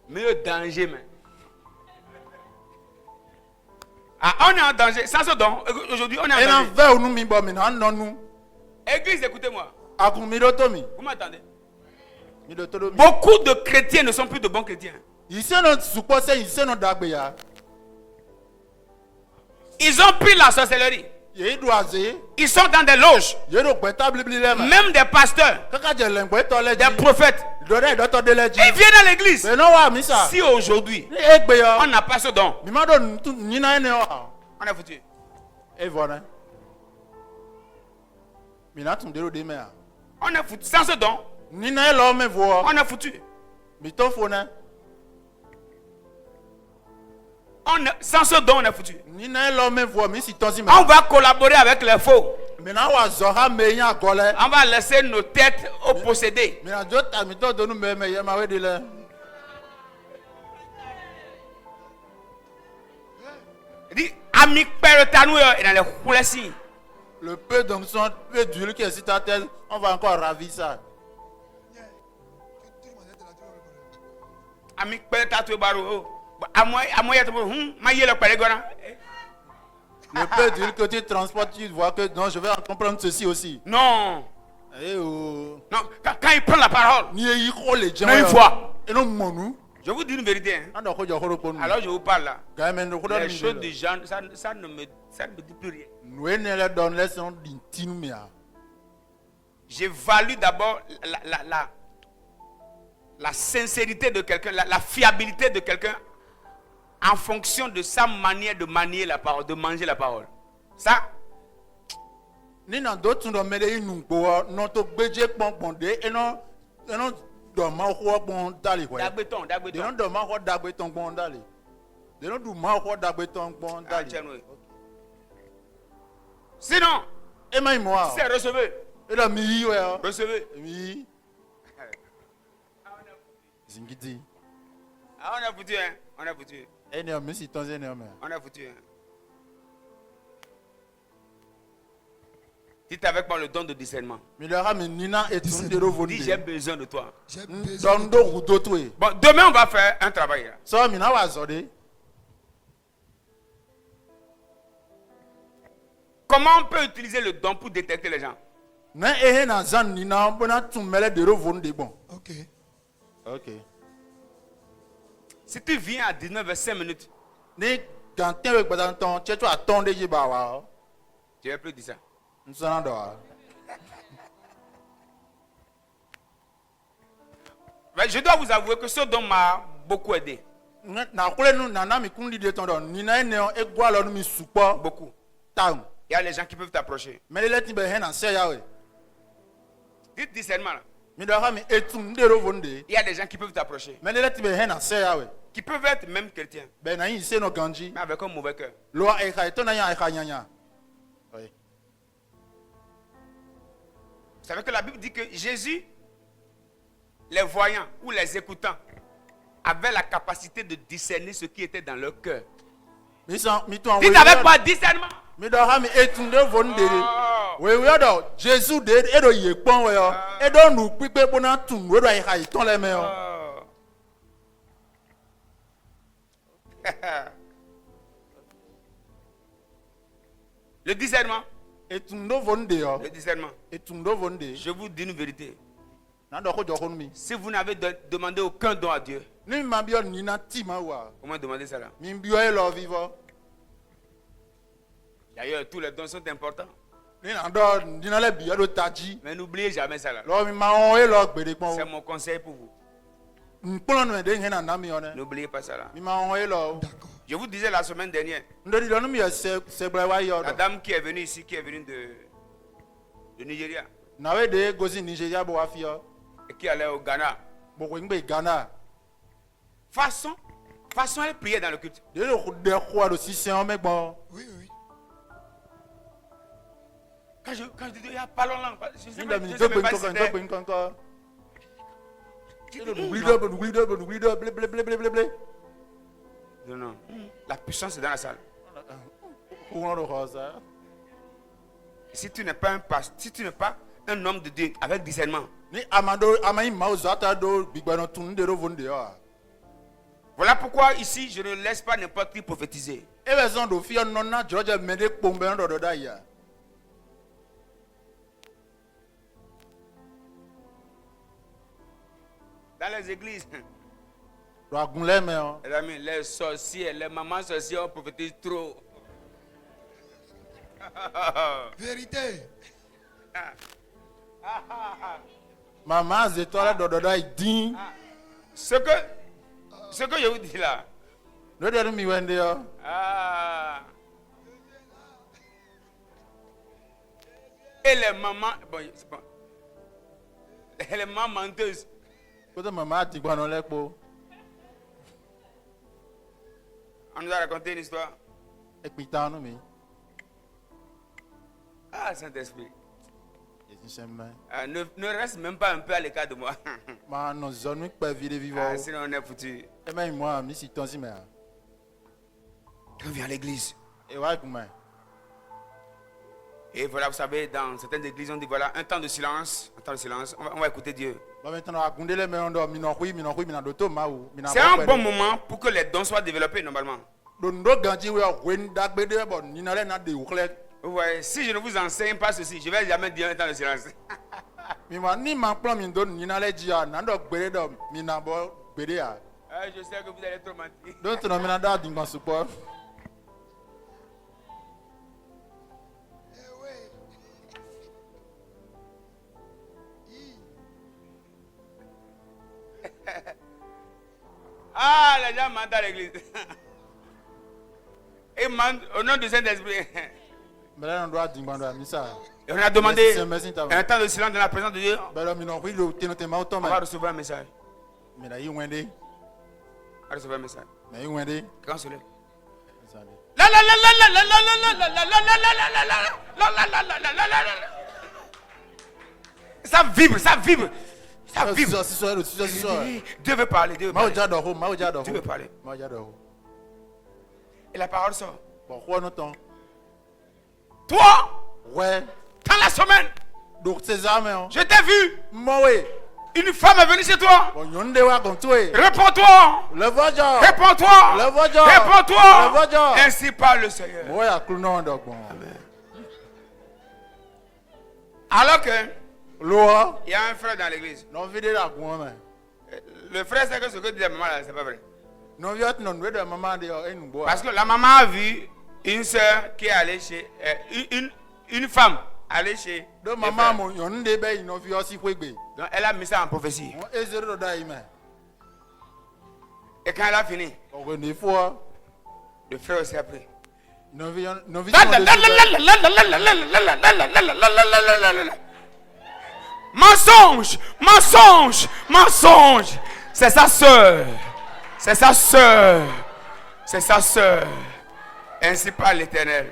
Mais le danger, mais. Ah, on est en danger. Sans ce don, aujourd'hui, on est en danger. Église, écoutez-moi. Vous m'attendez? Beaucoup de chrétiens ne sont plus de bons chrétiens. Ils ont pris la sorcellerie. Ils sont dans des loges. Même des pasteurs, des prophètes. Ils viennent à l'église. Si aujourd'hui, on n'a pas ce don, on est foutu. On est foutu. Sans ce don, on est foutu. Sans ce don, on est foutu. On va collaborer avec les faux. On va laisser nos têtes aux possédés. Il dit, ami père tanou et dans les coulessi. Le peu d'onction, peu d'huile qui est sur ta tête, on va encore ravir ça. Ami père tatou baro. Le peu d'huile que tu transportes, tu vois que non, je vais en comprendre ceci aussi. Non. Non, quand il prend la parole, il voit. Je vous dis une vérité. Hein. Alors je vous parle là. Les choses du genre, ça ne me dit plus rien. J'évalue d'abord la sincérité de quelqu'un, la fiabilité de quelqu'un en fonction de sa manière de manier la parole, de manger la parole. Ça. Sinon, c'est recevez. Recevez. On a foutu, hein. On a foutu. On a foutu, hein. Dites avec moi le don de discernement. Dis, j'ai besoin de toi. Bon, demain, on va faire un travail. Comment on peut utiliser le don pour détecter les gens? Ok. Si tu viens à 19h05, tu vas plus dire ça. Mais je dois vous avouer que ce don m'a beaucoup aidé. Beaucoup. Il y a les gens qui peuvent t'approcher. Dites discernement là. Il y a des gens qui peuvent t'approcher. Qui peuvent être même chrétiens. Mais avec un mauvais cœur. Vous savez que la Bible dit que Jésus, les voyants ou les écoutants, avait la capacité de discerner ce qui était dans leur cœur. Dites avec moi discernement. Jésus le discernement. Le discernement. Je vous dis une vérité. Si vous n'avez demandé aucun don à Dieu, comment demander ça là? D'ailleurs, tous les dons sont importants. Mais n'oubliez jamais ça là. C'est mon conseil pour vous. N'oubliez pas ça là. Je vous disais la semaine dernière, la dame qui est venue ici, qui est venue de Nigeria, et qui allait au Ghana. Façon elle priait dans le culte. Oui, oui. Quand je dis il n'y a pas longtemps, je sais pas non. La puissance est dans la salle. Si tu n'es pas un homme de Dieu avec discernement, voilà pourquoi ici je ne laisse pas n'importe qui prophétiser. Dans les églises, les sorciers, les mamans sorcières prophétisent trop. Vérité. Maman, c'est toi là, dodo, il dit. Ce que je vous dis là. Le dernier mi wende yo. Et les mamans, bon, c'est bon. Les mamans menteuses. Quand maman a dit quoi dans les pots. On nous a raconté une histoire. Et puis t'as nous mais. Ah, Saint-Esprit. Ne reste même pas un peu à l'écart de moi. Sinon on est foutu. On vient à l'église. Et voilà, vous savez, dans certaines églises, on dit voilà, un temps de silence. Un temps de silence. On va écouter Dieu. C'est un bon moment pour que les dons soient développés normalement. Ouais, si je ne vous enseigne pas ceci, je ne vais jamais dire un temps de silence. Je sais que vous allez trop mentir. Ah, les gens mentent à l'église. Ils mentent au nom du Saint-Esprit. Et on a demandé un temps de silence dans la présence de Dieu. On va recevoir un message. On va recevoir un message. Quand c'est ça vibre, ça vibre. Ça vibre. Dieu veut parler. Dieu veut parler. Et la parole sort. Toi, ouais. Dans la semaine, je t'ai vu. Une femme est venue chez toi. Réponds-toi. Réponds-toi. Réponds-toi. Ainsi parle le Seigneur. Amen. Alors que il y a un frère dans l'église. Le frère sait que ce que dit la maman là, c'est pas vrai. Parce que la maman a vu une soeur qui est allée chez une femme aller chez donc elle a mis ça en prophétie. Et quand elle a fini, le frère aussi a pris. Mensonge, mensonge, mensonge. C'est sa soeur. C'est sa soeur. C'est sa soeur. Ainsi parle l'Éternel.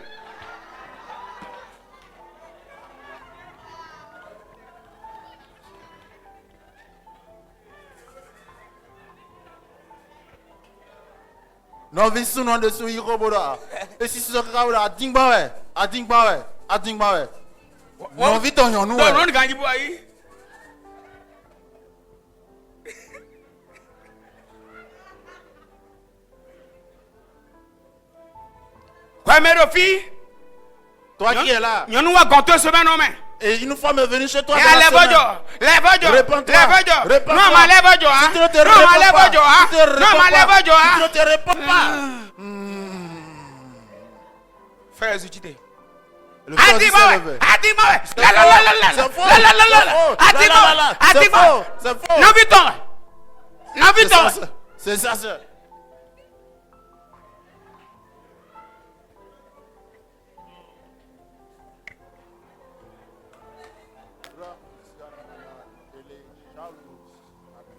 Non, visu non de sui roboda. Et si ce kaula adingbawe, adingbawe, adingbawe. Non viton yon nou. Non gangi boy. Quoi mère fille? Toi qui es là. Yon nou a gonto semaine non mais. Et une femme est venue chez toi. Réponds-toi. Non, ma lève-toi. Tu ne te réponds pas. Frère Zuchité. C'est ça.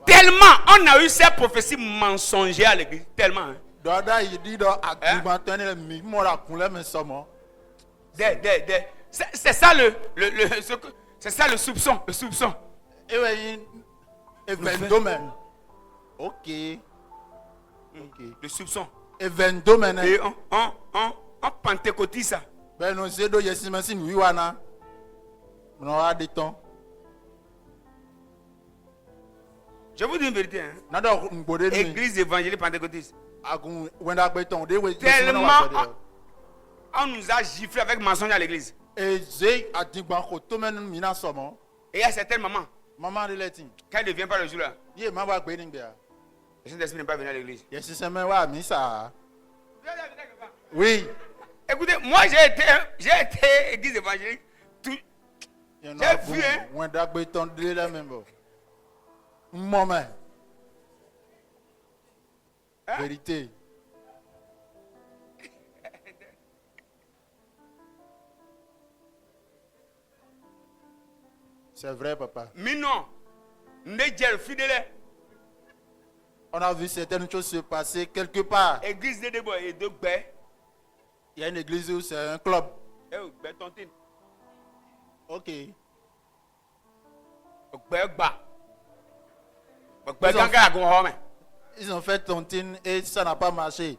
Tellement on a eu ces prophéties mensongères à l'église. Tellement. C'est ça c'est ça le soupçon. Le soupçon. Ok. Le soupçon. Et on pentecôtise ça. Je vous dis une vérité. Hein? Église évangélique pentecôtiste. Tellement on nous a giflé avec mensonge à l'église. Et il y a certaines mamans. Quand elle ne vient pas le jour là, le Saint-Esprit n'est pas venu à l'église. Oui. Écoutez, moi j'ai été église évangélique. J'ai vu, hein. Vérité. C'est vrai, papa. Mais non. Fidèle. On a vu certaines choses se passer quelque part. Église de Debo et de Bé. Il y a une église où c'est un club. Ok. Ils ont fait tontine et ça n'a pas marché.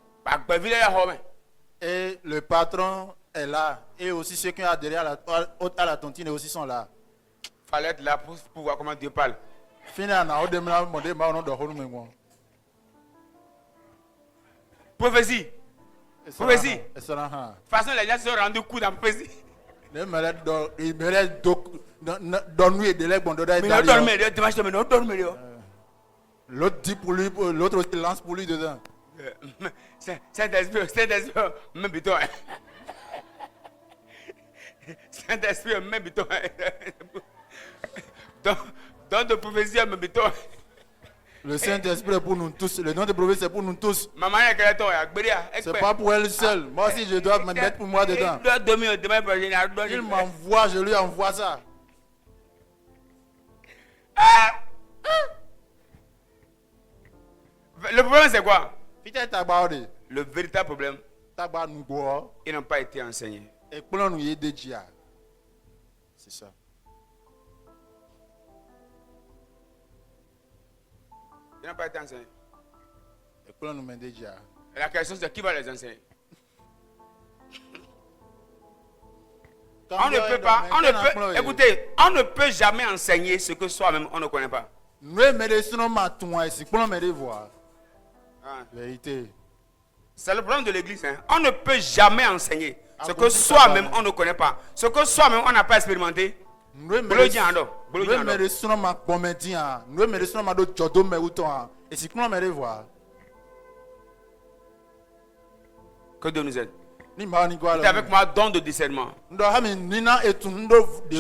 Et le patron est là. Et aussi ceux qui ont adhéré à la tontine aussi sont là. Fallait être là pour voir comment Dieu parle. Prophétie. Prophétie. De toute façon, les gens se sont rendus compte dans la prophétie. Mais l'autre dit pour lui, l'autre aussi lance pour lui dedans. Saint-Esprit, même biton. Saint-Esprit, même biton. Dans de prophétie, même biton. Le Saint-Esprit est pour nous tous. Le nom de prophétie est pour nous tous. Maman, c'est pas pour elle seule. Moi aussi, je dois me mettre pour moi dedans. Il m'envoie, je lui envoie ça. Le problème, c'est quoi? Le véritable problème, ils n'ont pas été enseignés. C'est ça. Ils n'ont pas été enseignés. Et la question, c'est qui va les enseigner? On ne peut pas, écoutez, on ne peut jamais enseigner ce que soi-même on ne connaît pas. Vérité. C'est le problème de l'église. Hein. On ne peut jamais enseigner ce que soi-même on ne connaît pas. Ce que soi-même on n'a pas expérimenté. Que Dieu nous aide. Tu es avec moi, don de discernement. Je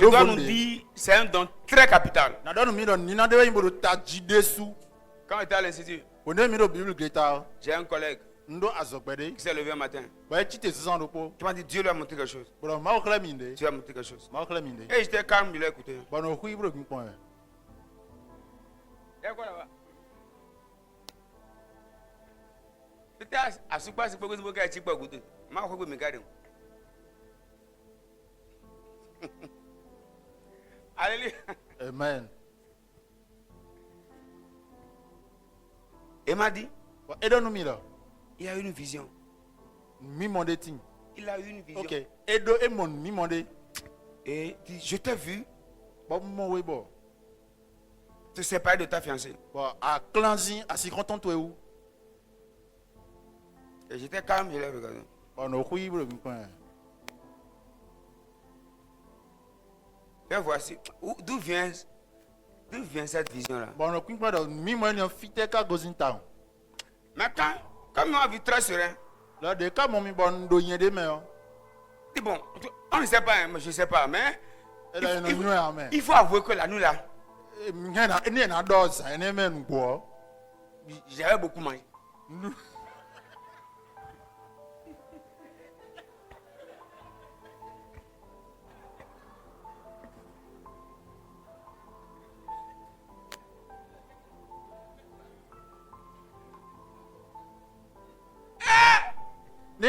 dois nous dire, c'est un don très capital. Quand j'étais à l'institut, j'ai un collègue qui s'est levé un matin. Tu m'as dit, Dieu lui a montré quelque chose. Dieu lui a montré quelque chose. Et j'étais calme, il a écouté. Il y a quoi là-bas? C'était à ce point, c'est pour que vous ayez pas goûté. Je vais vous regarder. Alléluia. Amen. Il m'a dit, il a eu une vision. Il a eu une vision. Ok. Et dit, je t'ai vu te séparer de ta fiancée. Et j'étais calme, je l'ai regardé. Et voici, d'où vient cette vision-là? Mais quand il m'a vu très serein, dit bon, on ne sait pas, hein, je ne sais pas, mais il faut avouer que la nuit là, j'avais beaucoup mangé. Et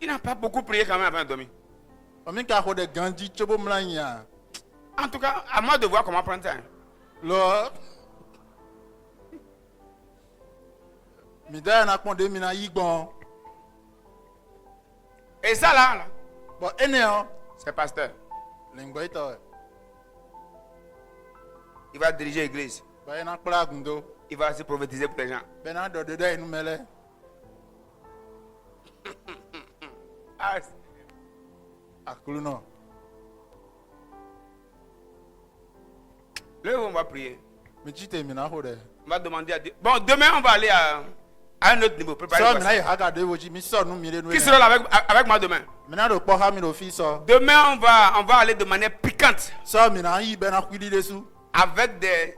il n'a pas beaucoup prié quand même avant de dormir. En tout cas, à moi de voir comment prendre ça. Et ça là c'est pasteur. Il va diriger l'église. Il va se prophétiser pour les gens. Là, on va prier. On va demander à Dieu. Bon, demain, on va aller à À un autre niveau, préparez-vous. Qui sera là avec moi demain? Demain, on va aller de manière piquante. Avec des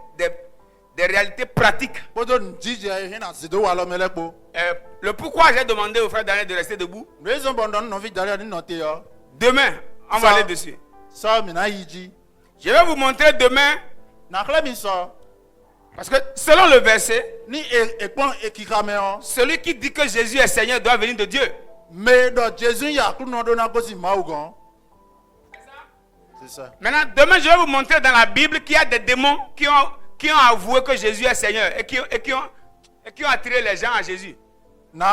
réalités pratiques. Le pourquoi j'ai demandé au frère Daniel de rester debout. Demain, on va aller dessus. Je vais vous montrer demain. Parce que selon le verset, celui qui dit que Jésus est Seigneur doit venir de Dieu. C'est ça. Maintenant, demain, je vais vous montrer dans la Bible qu'il y a des démons qui ont avoué que Jésus est Seigneur et qui ont attiré les gens à Jésus. Bon,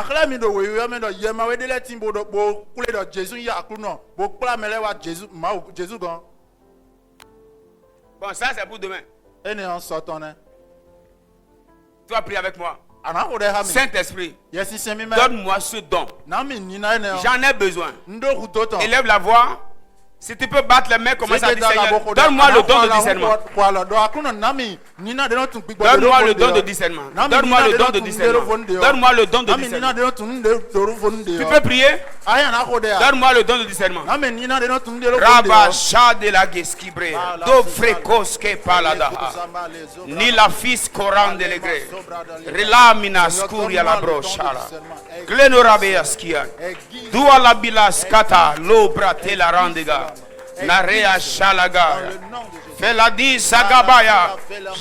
ça c'est pour demain. Tu vas prier avec moi. Saint-Esprit, donne-moi ce don. J'en ai besoin. Élève la voix. Si tu peux battre les mains, commence à dire Seigneur, donne-moi le don de discernement. Donne-moi le don de discernement. Donne-moi le don de discernement. Donne-moi le don de discernement. Tu peux prier? Donne-moi le don de discernement. Rabasha de la Geskibre, do frekoske palada, ni la fils coran de l'egre, relamina scuria la brochala, glenorabeaskia, dua la bilaskata, lo brate la randega. Narea Shalaga Feladi Sagabaya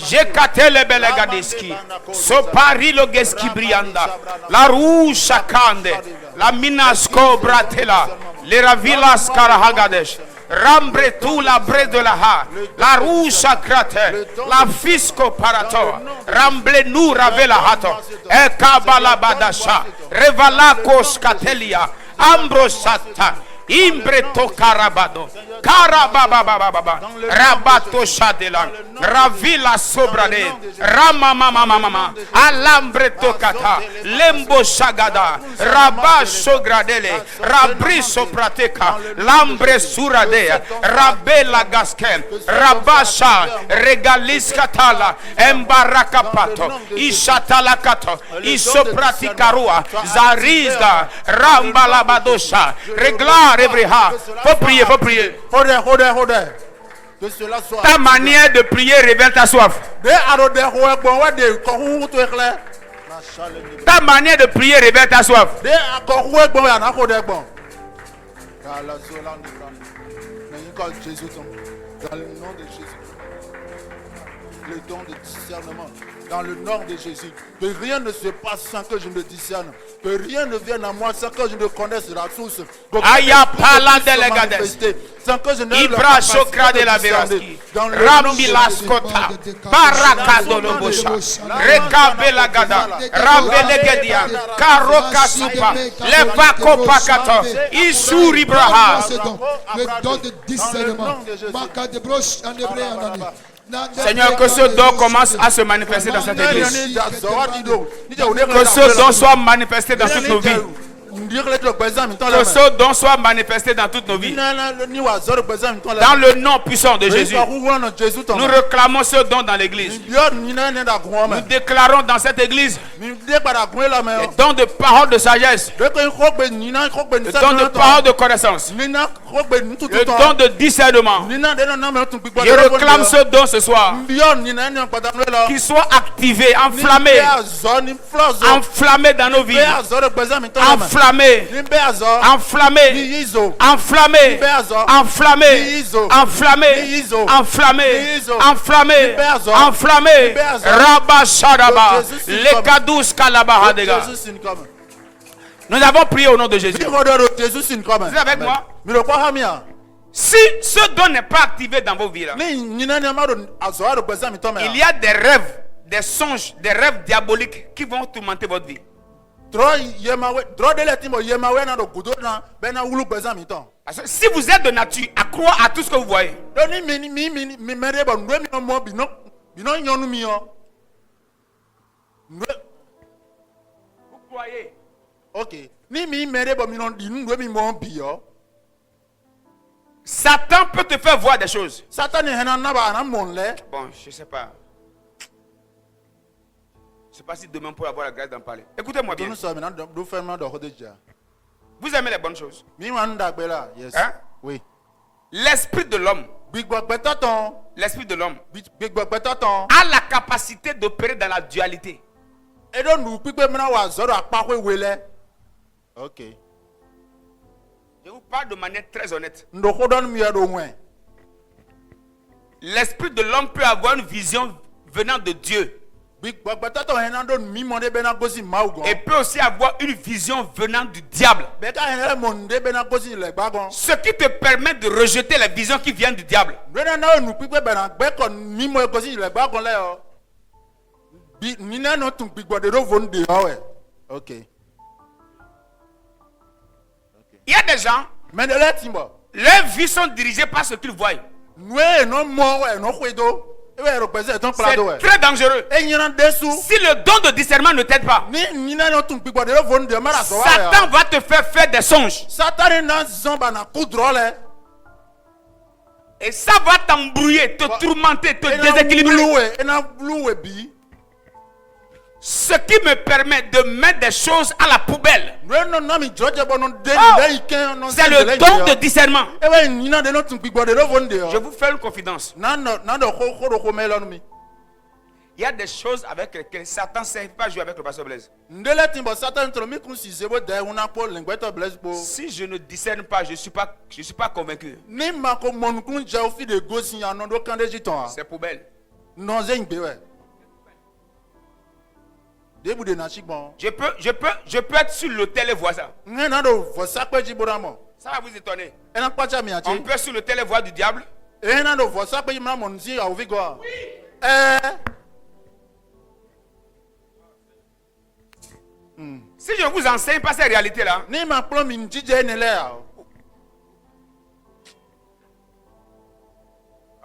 Jekatele Belegadiski Sopari Logeski Brianda La Rusha Kande La Minasko Bratela Lera Vilas Karahagadesh Rambretu la bre de la ha La Rusha Krate La Fisco Parato Ramble nu Ravela Hato Ekabala Badasha Revalakos Katelia Ambrosata Imbreto Karabado Karababa Rabato Shadelan Ravila Sobrade Ramamamamama Alambreto Kata Lembo Shagada Rabba Sogradele Rabri Soprateka Lambre Surade Rabela Gasken Rabasha Regalis Katala Embarakapato Ishatalakato Isopratikarua Zarizga Rambalabadosha Regla faut prier, faut prier. Ta manière de prier révèle ta soif. Ta manière de prier révèle ta soif. Le don de discernement dans le nom de Jésus. Que rien ne se passe sans que je ne discerne. Que rien ne vienne à moi sans que je ne connaisse la source. Aya pala delegades. Sans que je ne Ibra Shokra de la Veraski. Rambi Laskota. Barakado Lobosha. Rekabela Gada. Rambelegedia. Karoka Supa. Levako Pakato. Isuri Braha. Le don de discernement. Seigneur, que ce don commence à se manifester dans cette église. Que ce don soit manifesté dans toutes nos vies. Que ce don soit manifesté dans toutes nos vies. Dans le nom puissant de Jésus. Nous réclamons ce don dans l'église. Nous déclarons dans cette église le don de parole de sagesse, le don de parole de connaissance, le don de discernement. Je réclame ce don ce soir, qu'il soit activé, enflammé dans nos vies, enflammé, Rabashadaba, les kadous kalabahadega. Nous avons prié au nom de Jésus. Vous êtes avec moi? Si ce don n'est pas activé dans vos vies, là, il y a des rêves, des songes, des rêves diaboliques qui vont tourmenter votre vie. Si vous êtes de nature à croire à tout ce que vous voyez, vous croyez. Ok. Satan peut te faire voir des choses. Bon, je ne sais pas. Je ne sais pas si demain on pourra avoir la grâce d'en parler. Écoutez-moi bien. Vous aimez les bonnes choses? Yes. Hein? Oui. L'esprit de l'homme. L'esprit de l'homme a la capacité d'opérer dans la dualité. Ok. Je vous parle de manière très honnête. L'esprit de l'homme peut avoir une vision venant de Dieu. Et peut aussi avoir une vision venant du diable. Ce qui te permet de rejeter la vision qui vient du diable. Ok. Il y a des gens, leurs vies sont dirigées par ce qu'ils voient. C'est très dangereux. Si le don de discernement ne t'aide pas, Satan va te faire des songes. Et ça va t'embrouiller, te tourmenter, te déséquilibrer. Ce qui me permet de mettre des choses à la poubelle, c'est le don de discernement. Je vous fais une confidence. Il y a des choses avec lesquelles Satan ne sait pas jouer avec le pasteur Blaise. Si je ne discerne pas, je ne suis pas convaincu. C'est poubelle. Je peux être sur l'autel et voir ça. Ça va vous étonner. On peut être sur l'autel et voir du diable. Oui. Si je ne vous enseigne pas ces réalités-là,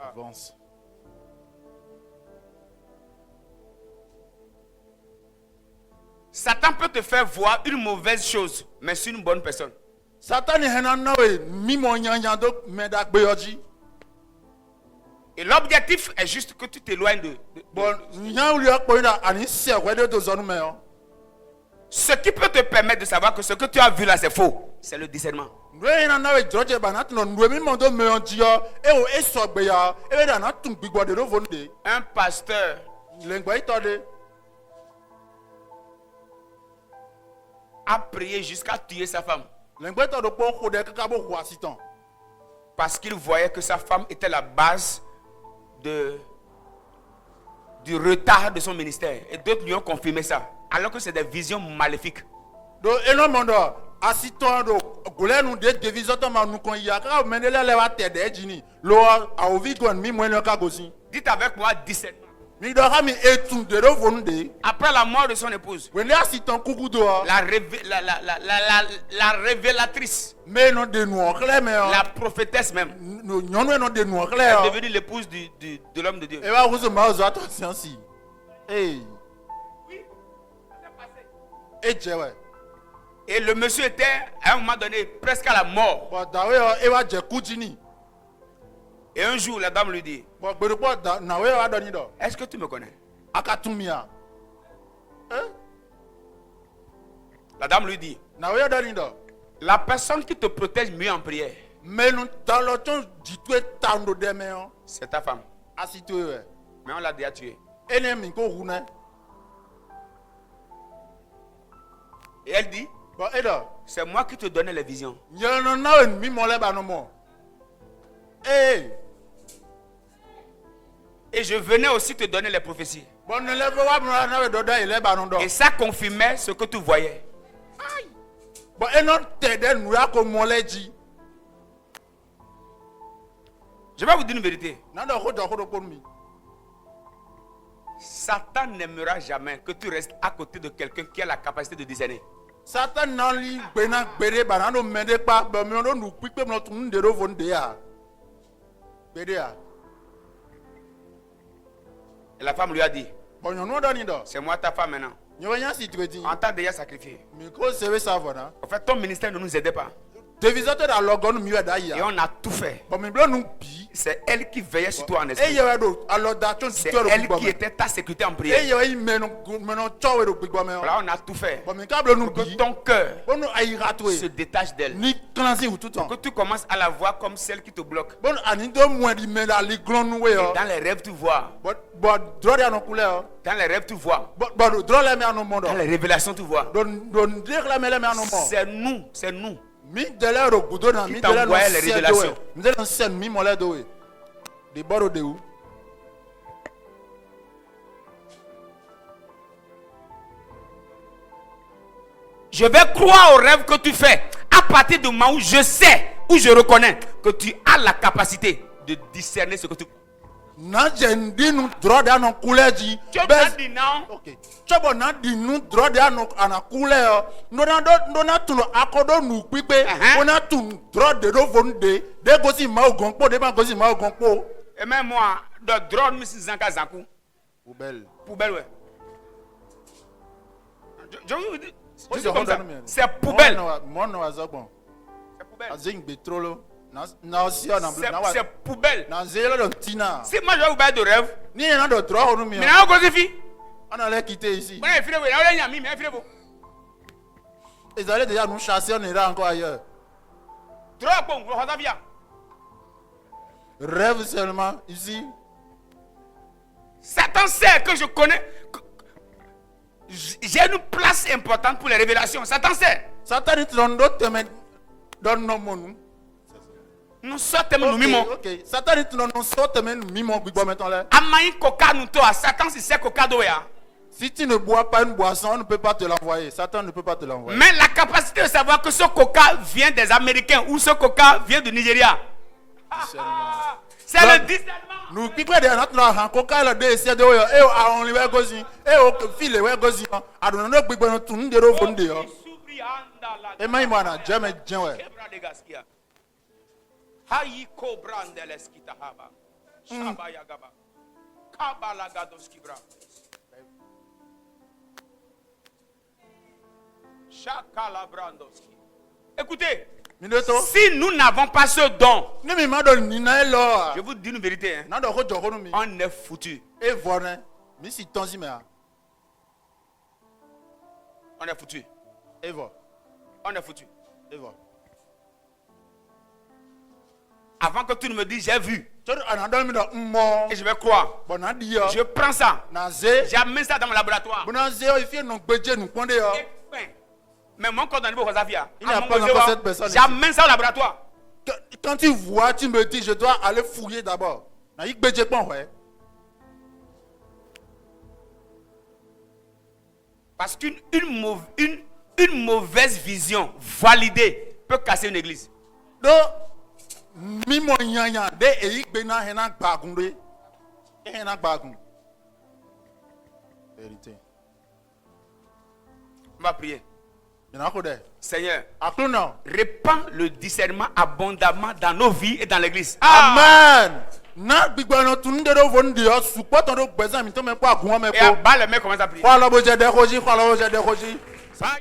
avance. Satan peut te faire voir une mauvaise chose, mais c'est une bonne personne. Et l'objectif est juste que tu t'éloignes de. Ce qui peut te permettre de savoir que ce que tu as vu là c'est faux, c'est le discernement. Un pasteur a prié jusqu'à tuer sa femme. Parce qu'il voyait que sa femme était la base du retard de son ministère. Et d'autres lui ont confirmé ça. Alors que c'est des visions maléfiques. Dites avec moi discernement. Après la mort de son épouse, la révélatrice, la prophétesse même, est devenue l'épouse de l'homme de Dieu. Et le monsieur était à un moment donné presque à la mort. Et un jour, la dame lui dit: est-ce que tu me connais? La dame lui dit: la personne qui te protège mieux en prière, c'est ta femme. Mais on l'a déjà tuée. Et elle dit: c'est moi qui te donnais les visions. Et je venais aussi te donner les prophéties. Et ça confirmait ce que tu voyais. Je vais vous dire une vérité. Satan n'aimera jamais que tu restes à côté de quelqu'un qui a la capacité de discerner. Et la femme lui a dit: c'est moi ta femme maintenant. On t'a déjà sacrifié. En fait, ton ministère ne nous aidait pas. Et on a tout fait. C'est elle qui veillait sur toi en esprit. C'est elle qui était ta sécurité en prière. Voilà, on a tout fait pour que ton cœur se détache d'elle. Pour que tu commences à la voir comme celle qui te bloque. Et dans les rêves, tu vois. Dans les rêves, tu vois. Dans les révélations, tu vois. C'est nous. Qui t'envoie les révélations. Je vais croire aux rêves que tu fais à partir du moment où je sais, où je reconnais que tu as la capacité de discerner ce que tu... Tu as dit non. Et même moi, de drone, Mrs. Zanka Zankou. Poubelle, ouais. Je vous dis, c'est comme ça. C'est poubelle. C'est poubelle. C'est poubelle. Si moi je vais vous parler de rêve, mais on allait quitter ici. Ils allaient déjà nous chasser, on ira encore ailleurs. Rêve seulement ici. Satan sait que je connais. J'ai une place importante pour les révélations. Satan sait. Satan est dans nos mondes. Nous sortons nous mimons. Satan est dans nos sortes nous mimons. Amaï coca nous toi. Satan si c'est coca doya. Si tu ne bois pas une boisson, on ne peut pas te l'envoyer. Satan ne peut pas te l'envoyer. Mais la capacité de savoir que ce coca vient des Américains ou ce coca vient du Nigeria. C'est le discernement. Nous piquons des notre coca le décès de et on lui va gozi et au fil le gozi a donné nos piquons nous tourne de rovonde. Et moi moi jamais jamais. Hayi cobra ndeleskita haba. Shaba yagaba. Kabala gadoskibra. Shakala brandoski. Écoutez, si nous n'avons pas ce don, je vous dis une vérité, hein, on est foutu. On est foutu. On est foutu. Avant que tu ne me dises j'ai vu et je vais croire, je prends ça, j'amène ça dans mon laboratoire. Mais mon corps dans le il n'y a pas encore cette personne. J'amène ça au laboratoire. Quand tu vois, tu me dis je dois aller fouiller d'abord. Parce qu'une mauvaise vision validée peut casser une église. Vérité. On va prier. Seigneur, répands le discernement abondamment dans nos vies et dans l'église. Amen. Et à bas le mec commence à prier.